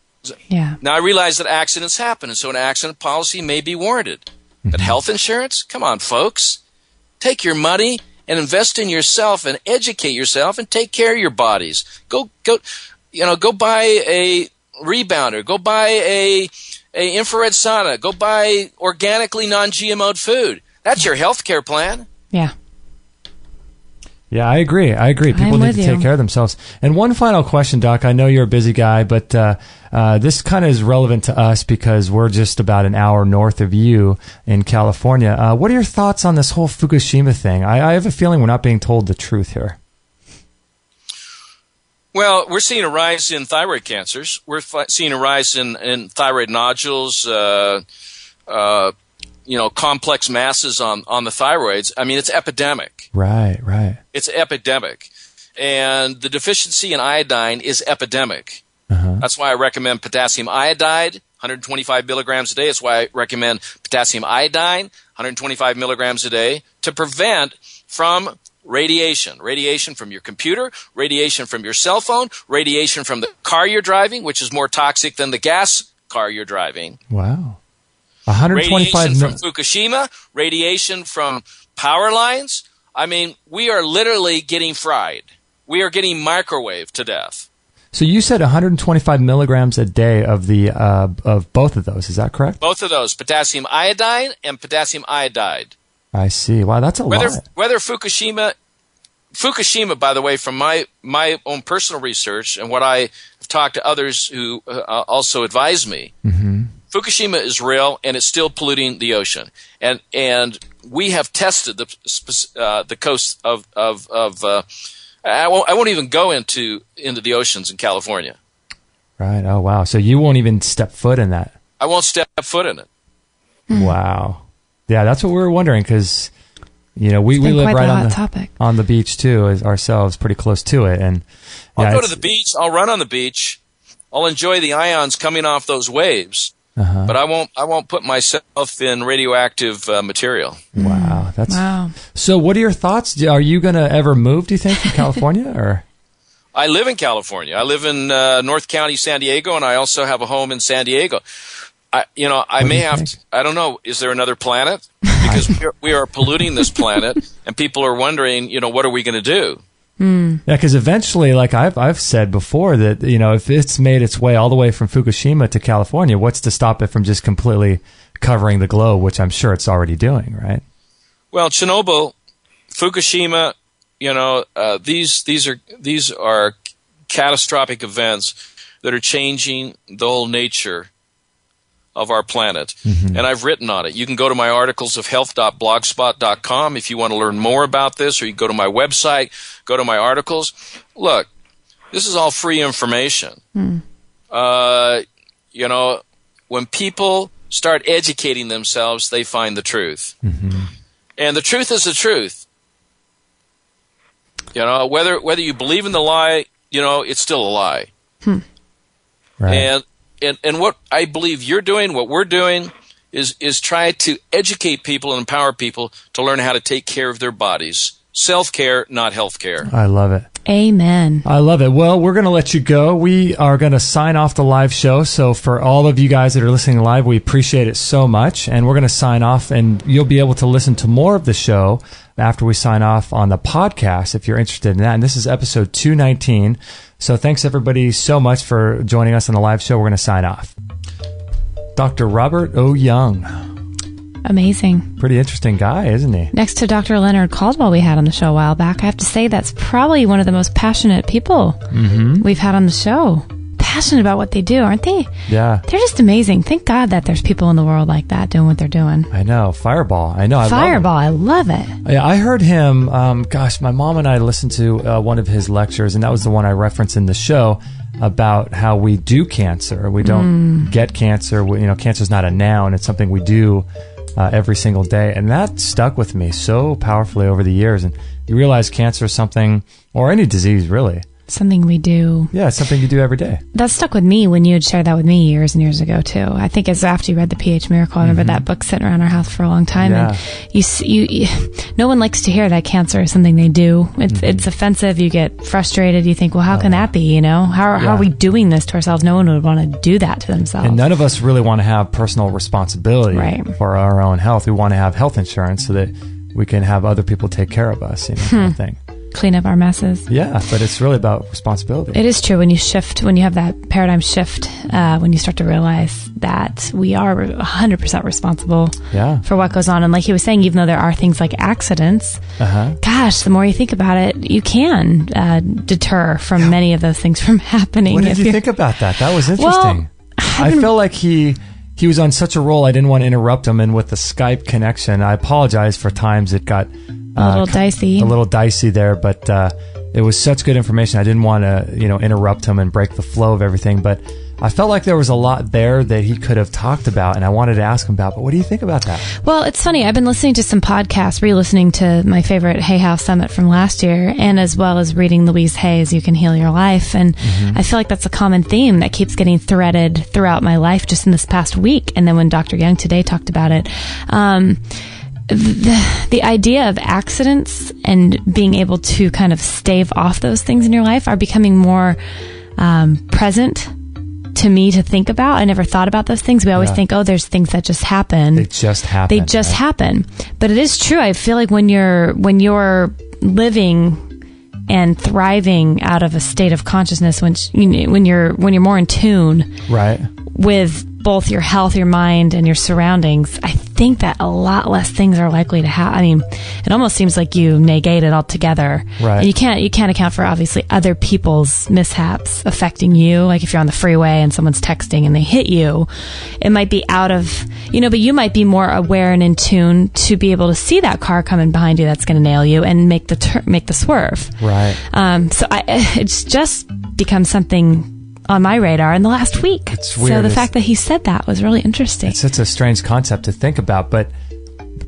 Yeah. Now, I realize that accidents happen, and so an accident policy may be warranted. But health insurance? Come on, folks. Take your money and invest in yourself and educate yourself and take care of your bodies. Go buy a rebounder. Go buy a infrared sauna. Go buy organically non-GMO'd food. That's your health care plan. Yeah. Yeah, I agree. People need to take care of themselves. And one final question, Doc. I know you're a busy guy, but this kind of is relevant to us because we're just about an hour north of you in California. What are your thoughts on this whole Fukushima thing? I have a feeling we're not being told the truth here. Well, we're seeing a rise in thyroid cancers. We're seeing a rise in thyroid nodules, complex masses on the thyroids. I mean, it's epidemic. Right. It's epidemic. And the deficiency in iodine is epidemic. That's why I recommend potassium iodide, 125 milligrams a day. That's why I recommend potassium iodine, 125 milligrams a day, to prevent from radiation. Radiation from your computer, radiation from your cell phone, radiation from the car you're driving, which is more toxic than the gas car you're driving. Wow. 125 radiation from Fukushima, radiation from power lines. I mean, we are literally getting fried. We are getting microwaved to death. So you said 125 milligrams a day of the of both of those. Is that correct? Both of those, potassium iodine and potassium iodide. I see. Wow, that's a lot. Whether Fukushima, by the way, from my own personal research and what I have talked to others who also advise me, Fukushima is real and it's still polluting the ocean. And we have tested the coast of I won't even go into the oceans in California. Right. Oh wow. So you won't even step foot in that. I won't step foot in it. Wow. Yeah, that's what we were wondering because we live right on the beach too ourselves, pretty close to it, and I'll go to the beach. I'll run on the beach. I'll enjoy the ions coming off those waves. But I won't put myself in radioactive material. Wow, So what are your thoughts? Are you going to ever move, do you think, from California? Or I live in California. I live in North County, San Diego, and I also have a home in San Diego. I may have to, I don't know, is there another planet? Because we are polluting this planet, and people are wondering, what are we going to do? Yeah, because eventually, like I've said before, that if it's made its way all the way from Fukushima to California, what's to stop it from just completely covering the globe, which I'm sure it's already doing, right? Well, Chernobyl, Fukushima, these are catastrophic events that are changing the whole nature of our planet. And I've written on it. You can go to my articles of health.blogspot.com if you want to learn more about this, or you can go to my website, go to my articles. Look, this is all free information. When people start educating themselves, they find the truth. And the truth is the truth. Whether you believe in the lie, it's still a lie. Right. And what I believe you're doing, what we're doing, is try to educate people and empower people to learn how to take care of their bodies. Self-care, not health care. I love it. Amen. I love it. Well, we're going to let you go. We are going to sign off the live show. So for all of you guys that are listening live, we appreciate it so much. And we're going to sign off, and you'll be able to listen to more of the show after we sign off on the podcast if you're interested in that. And this is episode 219. So thanks everybody so much for joining us on the live show. We're going to sign off. Dr. Robert O. Young. Amazing. Pretty interesting guy, isn't he? Next to Dr. Leonard Caldwell we had on the show a while back, I have to say that's probably one of the most passionate people we've had on the show. Passionate about what they do, aren't they? Yeah. They're just amazing. Thank God that there's people in the world like that doing what they're doing. I know. Fireball. I know. I love it. Yeah, I heard him, my mom and I listened to one of his lectures, and that was the one I referenced in the show about how we do cancer. We don't get cancer. Cancer's not a noun. It's something we do every single day. And that stuck with me so powerfully over the years. And you realize cancer is something, or any disease really. Something we do. Yeah, it's something you do every day. That stuck with me when you had shared that with me years and years ago too. I think it's after you read the pH Miracle. I remember that book sitting around our house for a long time. Yeah. And you no one likes to hear that cancer is something they do. It's offensive. You get frustrated. You think, well, how can that be? How are we doing this to ourselves? No one would want to do that to themselves. And none of us really want to have personal responsibility for our own health. We want to have health insurance so that we can have other people take care of us, kind of thing. Clean up our messes. Yeah, but it's really about responsibility. It is true. When you have that paradigm shift, when you start to realize that we are 100% responsible for what goes on. And like he was saying, even though there are things like accidents, gosh, the more you think about it, you can deter from many of those things from happening. What did you think about that? That was interesting. I felt like he was on such a roll, I didn't want to interrupt him. And with the Skype connection, I apologize for times it got a little dicey there, but it was such good information. I didn't want to, interrupt him and break the flow of everything, but I felt like there was a lot there that he could have talked about, and I wanted to ask him about. But what do you think about that? Well, it's funny. I've been listening to some podcasts, re-listening to my favorite Hay House Summit from last year, and as well as reading Louise Hay's You Can Heal Your Life. And I feel like that's a common theme that keeps getting threaded throughout my life just in this past week. And then when Dr. Young today talked about it, the idea of accidents and being able to kind of stave off those things in your life are becoming more present to me to think about. I never thought about those things. We always think, there's things that just happen. They just happen. But it is true. I feel like when you're living and thriving out of a state of consciousness, when you're more in tune with both your health, your mind, and your surroundings, I think that a lot less things are likely to happen. I mean, it almost seems like you negate it altogether. Right. And you can't account for, obviously, other people's mishaps affecting you. Like if you're on the freeway and someone's texting and they hit you, it might be out of, but you might be more aware and in tune to be able to see that car coming behind you that's going to nail you and make the swerve. Right. So it's just become something on my radar in the last week. It's weird. So the fact that he said that was really interesting. It's such a strange concept to think about, but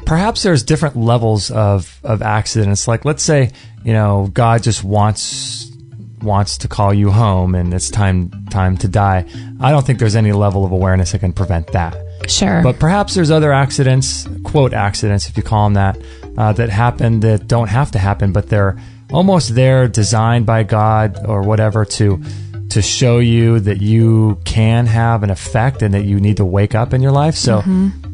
perhaps there's different levels of accidents. Like, let's say, God just wants to call you home and it's time to die. I don't think there's any level of awareness that can prevent that. Sure. But perhaps there's other accidents, quote accidents, if you call them that, that happen that don't have to happen, but they're almost there, designed by God or whatever to show you that you can have an effect and that you need to wake up in your life. So,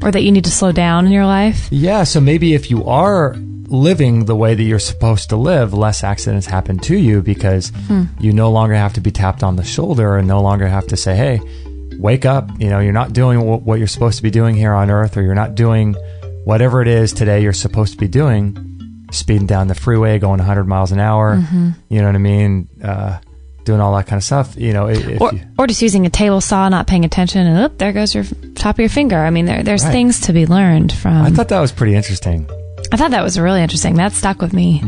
or that you need to slow down in your life. Yeah. So maybe if you are living the way that you're supposed to live, less accidents happen to you because you no longer have to be tapped on the shoulder and no longer have to say, hey, wake up. You're not doing what you're supposed to be doing here on earth, or you're not doing whatever it is today you're supposed to be doing, speeding down the freeway, going 100 miles an hour. You know what I mean? Doing all that kind of stuff, or just using a table saw, not paying attention, and there goes your top of your finger. I mean, there's things to be learned from. I thought that was pretty interesting. I thought that was really interesting. That stuck with me.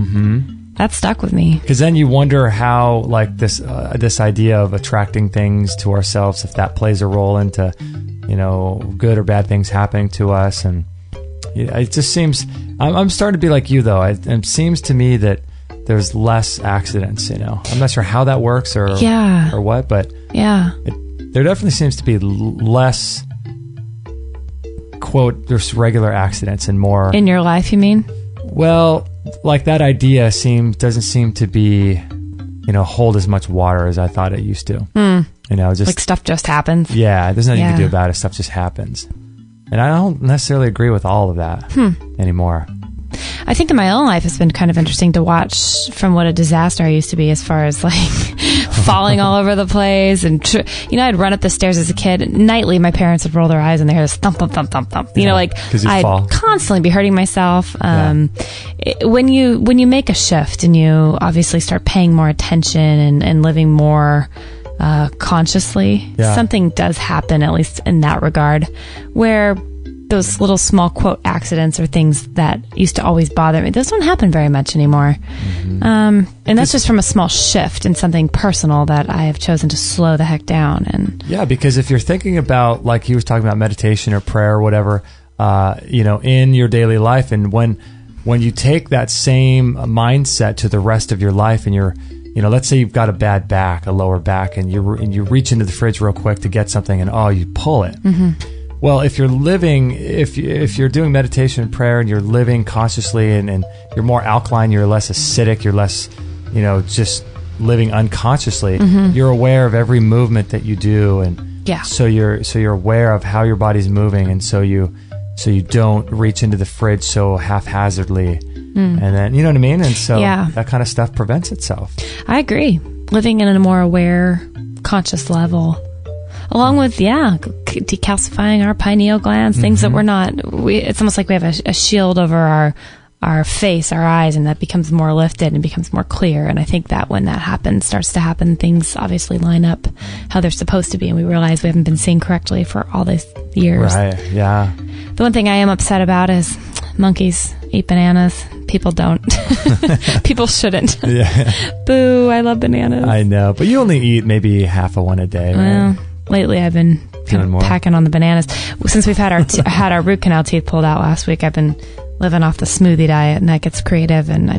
That stuck with me. Because then you wonder how, like, this idea of attracting things to ourselves, if that plays a role into, good or bad things happening to us, and it just seems. I'm starting to be like you, though. It seems to me that there's less accidents, I'm not sure how that works or what, but there definitely seems to be less, quote, there's regular accidents and more. In your life, you mean? Well, like that idea doesn't seem to be hold as much water as I thought it used to. Just like stuff just happens. Yeah, there's nothing you can do about it. Stuff just happens. And I don't necessarily agree with all of that anymore. I think in my own life, it's been kind of interesting to watch from what a disaster I used to be as far as like falling all over the place. And, I'd run up the stairs as a kid. Nightly, my parents would roll their eyes and they hear this thump, thump, thump, thump, thump. I'd constantly be hurting myself. When you make a shift and you obviously start paying more attention and living more consciously, something does happen, at least in that regard, where those little small quote accidents or things that used to always bother me, those don't happen very much anymore. And that's just from a small shift in something personal that I have chosen to slow the heck down. And because if you're thinking about, like he was talking about, meditation or prayer or whatever, in your daily life, and when you take that same mindset to the rest of your life, and you're let's say you've got a bad back, a lower back, and you reach into the fridge real quick to get something, and you pull it. Well, if you're doing meditation and prayer, and you're living consciously, and you're more alkaline, you're less acidic, you're less, just living unconsciously, you're aware of every movement that you do, and so you're aware of how your body's moving, and so you don't reach into the fridge so haphazardly, and then you know what I mean, and so that kind of stuff prevents itself. I agree. Living in a more aware, conscious level. Along with, decalcifying our pineal glands, things that we're not, it's almost like we have a shield over our face, our eyes, and that becomes more lifted and becomes more clear. And I think that when that starts to happen, things obviously line up how they're supposed to be, and we realize we haven't been seeing correctly for all these years. Right, yeah. The one thing I am upset about is monkeys eat bananas. People don't. People shouldn't. Boo, I love bananas. I know, but you only eat maybe half of one a day, right? Well, lately I've been kind of packing on the bananas. Since we've had our root canal teeth pulled out last week, I've been living off the smoothie diet, and that gets creative. And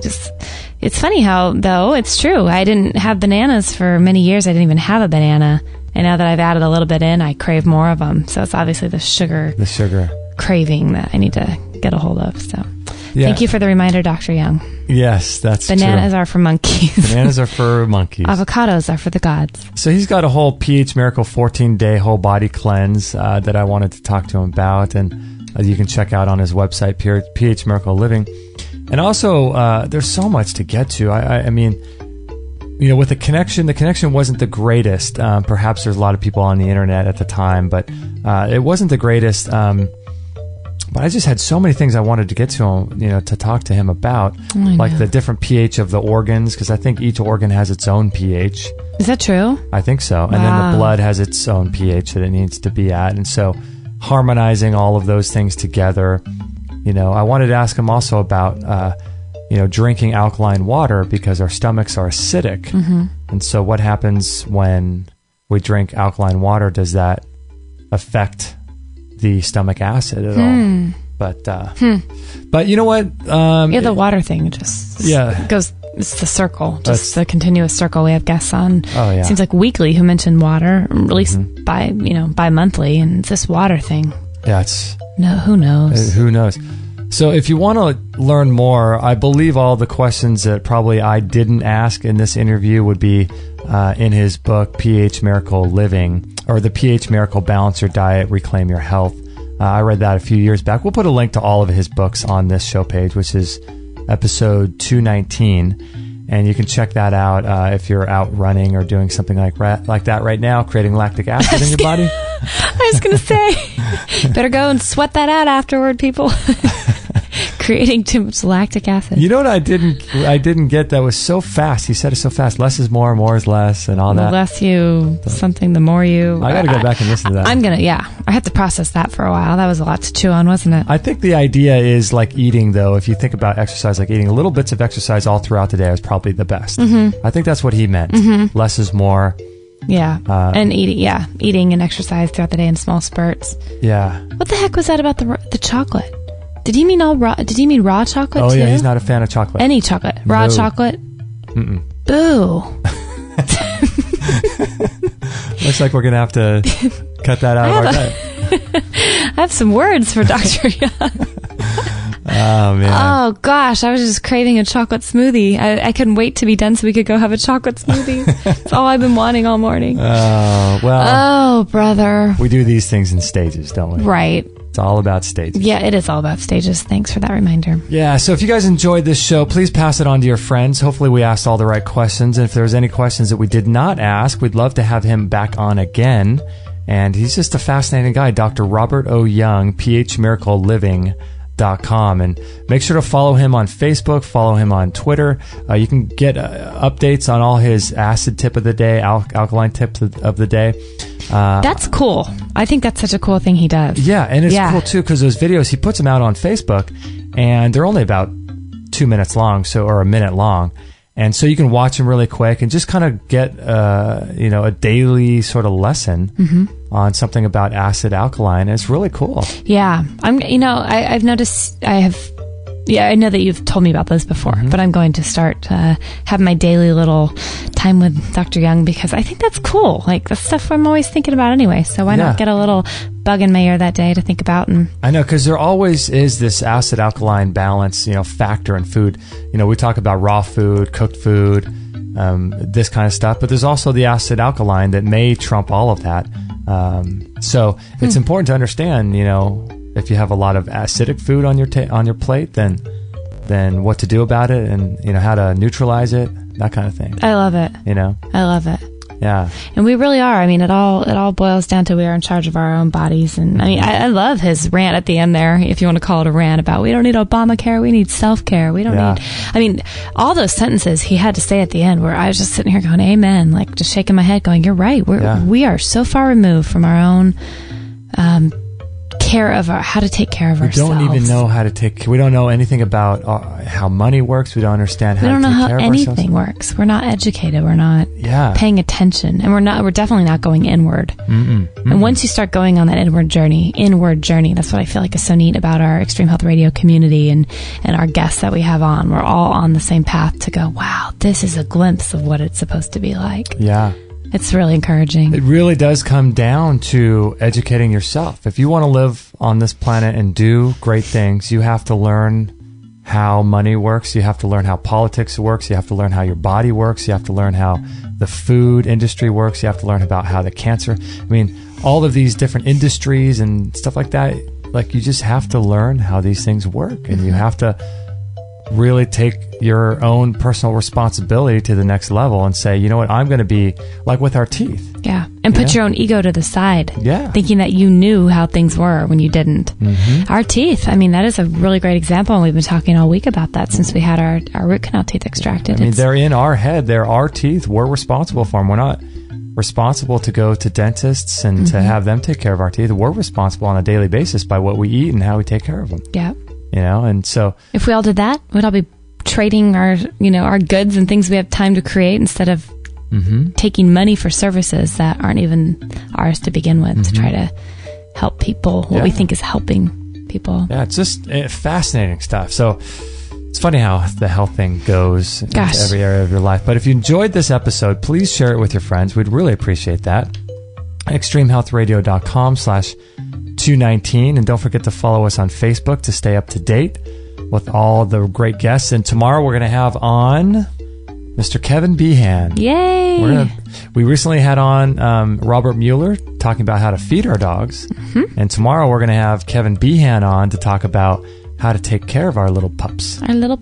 it's funny how, though, it's true. I didn't have bananas for many years. I didn't even have a banana. And now that I've added a little bit in, I crave more of them. So it's obviously the sugar craving that I need to get a hold of. So thank you for the reminder, Dr. Young. Yes, that's Bananas true. Are for monkeys. Bananas are for monkeys. Avocados are for the gods. So he's got a whole pH Miracle 14-day whole body cleanse that I wanted to talk to him about, and you can check out on his website, pH Miracle Living. And also, there's so much to get to. I mean, with the connection wasn't the greatest. Perhaps there's a lot of people on the internet at the time, but it wasn't the greatest. But I just had so many things I wanted to get to him, to talk to him about, like the different pH of the organs, because I think each organ has its own pH. Is that true? I think so. Wow. And then the blood has its own pH that it needs to be at. And so harmonizing all of those things together, I wanted to ask him also about, drinking alkaline water, because our stomachs are acidic. And so what happens when we drink alkaline water? Does that affect the stomach acid at all? But you know what? The water thing just goes. It's the circle, just the continuous circle. We have guests on. It seems like weekly who mention water, at least bi-monthly, and it's this water thing. Yeah, who knows? Who knows? So if you want to learn more, I believe all the questions that probably I didn't ask in this interview would be in his book, pH Miracle Living, or the pH Miracle Balance Your Diet, Reclaim Your Health. I read that a few years back. We'll put a link to all of his books on this show page, which is episode 219. And you can check that out if you're out running or doing something like that right now, creating lactic acid in your body. I was going to say, better go and sweat that out afterward, people. Creating too much lactic acid. You know what I didn't get? That was so fast. He said it so fast. Less is more, more is less, and all that. The less you something, the more you. I got to go back and listen to that. I'm gonna. I had to process that for a while. That was a lot to chew on, wasn't it? I think the idea is like eating, though. If you think about exercise, like eating little bits of exercise all throughout the day is probably the best. I think that's what he meant. Less is more. Yeah, and eating and exercise throughout the day in small spurts. Yeah. What the heck was that about the chocolate? Did he mean raw? Did he mean raw chocolate? Oh too? Yeah, he's not a fan of chocolate. Any chocolate, raw chocolate. Boo. Looks like we're gonna have to cut that out of our diet. I have some words for Dr. Young. Oh, man. Oh, gosh. I was just craving a chocolate smoothie. I couldn't wait to be done so we could go have a chocolate smoothie. That's all I've been wanting all morning. Oh, well. Oh, brother. We do these things in stages, don't we? Right. It's all about stages. Yeah, it is all about stages. Thanks for that reminder. Yeah, so if you guys enjoyed this show, please pass it on to your friends. Hopefully we asked all the right questions. And if there's any questions that we did not ask, we'd love to have him back on again. And he's just a fascinating guy, Dr. Robert O. Young, phmiracleliving.com. And make sure to follow him on Facebook, follow him on Twitter. You can get updates on all his acid tip of the day, alkaline tip of the day. That's cool. I think that's such a cool thing he does. Yeah, and it's cool too because those videos, he puts them out on Facebook, and they're only about 2 minutes long, or a minute long. And so you can watch them really quick and just kind of get, a daily sort of lesson on something about acid alkaline. It's really cool. Yeah. I've noticed I know that you've told me about this before, but I'm going to start having my daily little time with Dr. Young because I think that's cool. Like, that's stuff I'm always thinking about anyway. So why not get a little bug in my ear that day to think about? And I know, because there always is this acid alkaline balance, factor in food. We talk about raw food, cooked food, this kind of stuff, but there's also the acid alkaline that may trump all of that. So it's important to understand, if you have a lot of acidic food on your plate, then what to do about it, and how to neutralize it, that kind of thing. I love it. I love it. Yeah. And we really are. I mean, it all boils down to we are in charge of our own bodies. And I mean, I love his rant at the end there, if you want to call it a rant, about we don't need Obamacare, we need self-care. We don't need, I mean, all those sentences he had to say at the end where I was just sitting here going, amen, like just shaking my head going, you're right. We are so far removed from our own, how to take care of ourselves. We don't even know how to we don't know anything about how money works. We don't understand how to take care of ourselves. We don't know how anything works. We're not educated. We're not paying attention. And we're definitely not going inward. And once you start going on that inward journey, that's what I feel like is so neat about our Extreme Health Radio community and our guests that we have on. We're all on the same path to go, wow, this is a glimpse of what it's supposed to be like. Yeah. It's really encouraging. It really does come down to educating yourself. If you want to live on this planet and do great things, you have to learn how money works. You have to learn how politics works. You have to learn how your body works. You have to learn how the food industry works. You have to learn about how the cancer, all of these different industries and stuff like that. Like, you just have to learn how these things work, and you have to really take your own personal responsibility to the next level and say, you know what, I'm going to be like with our teeth. Yeah. And put your own ego to the side. Yeah. Thinking that you knew how things were when you didn't. Our teeth, that is a really great example. And we've been talking all week about that since we had our root canal teeth extracted. They're in our head. They're our teeth. We're responsible for them. We're not responsible to go to dentists and to have them take care of our teeth. We're responsible on a daily basis by what we eat and how we take care of them. Yeah. And so if we all did that, we'd all be trading our goods and things we have time to create instead of taking money for services that aren't even ours to begin with to try to help people, what we think is helping people. Yeah, it's just fascinating stuff. So it's funny how the health thing goes into every area of your life. But if you enjoyed this episode, please share it with your friends. We'd really appreciate that. extremehealthradio.com/219. And don't forget to follow us on Facebook to stay up to date with all the great guests. And tomorrow we're going to have on Mr. Kevin Behan. Yay! We recently had on Robert Mueller talking about how to feed our dogs. And tomorrow we're going to have Kevin Behan on to talk about how to take care of our little pups. Our little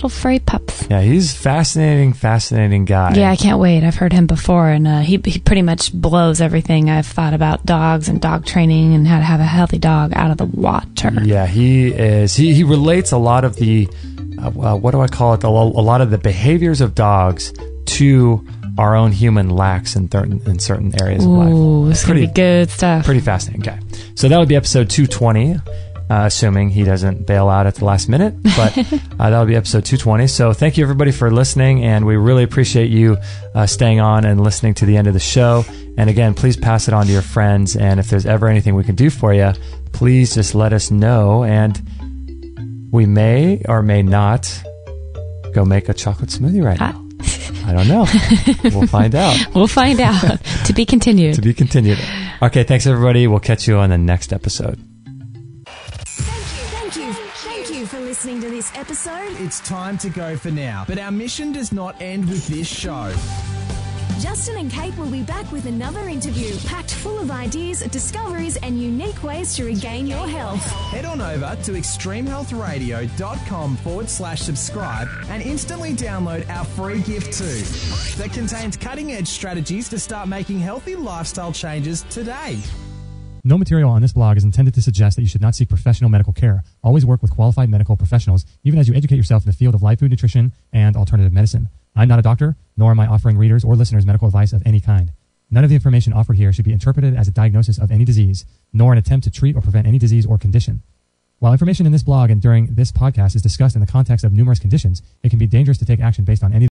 furry pups. Yeah, he's fascinating guy. Yeah, I can't wait. I've heard him before, and he pretty much blows everything I've thought about dogs and dog training and how to have a healthy dog out of the water. Yeah, he is. He relates a lot of the, what do I call it? A lot of the behaviors of dogs to our own human lacks in certain areres of life. Ooh, this is going to be good stuff. Pretty fascinating guy. So that would be episode 220. Assuming he doesn't bail out at the last minute, but that'll be episode 220. So thank you everybody for listening, and we really appreciate you staying on and listening to the end of the show. And again, please pass it on to your friends, and if there's ever anything we can do for you, please just let us know, and we may or may not go make a chocolate smoothie right now. I don't know. We'll find out. We'll find out. To be continued. To be continued. Okay, thanks everybody. We'll catch you on the next episode. Thank you Thank you for listening to this episode. It's time to go for now, but our mission does not end with this show. Justin and Kate will be back with another interview packed full of ideas, discoveries, and unique ways to regain your health. Head on over to extremehealthradio.com/subscribe and instantly download our free gift too that contains cutting-edge strategies to start making healthy lifestyle changes today. No material on this blog is intended to suggest that you should not seek professional medical care. Always work with qualified medical professionals, even as you educate yourself in the field of life food nutrition and alternative medicine. I'm not a doctor, nor am I offering readers or listeners medical advice of any kind. None of the information offered here should be interpreted as a diagnosis of any disease, nor an attempt to treat or prevent any disease or condition. While information in this blog and during this podcast is discussed in the context of numerous conditions, it can be dangerous to take action based on any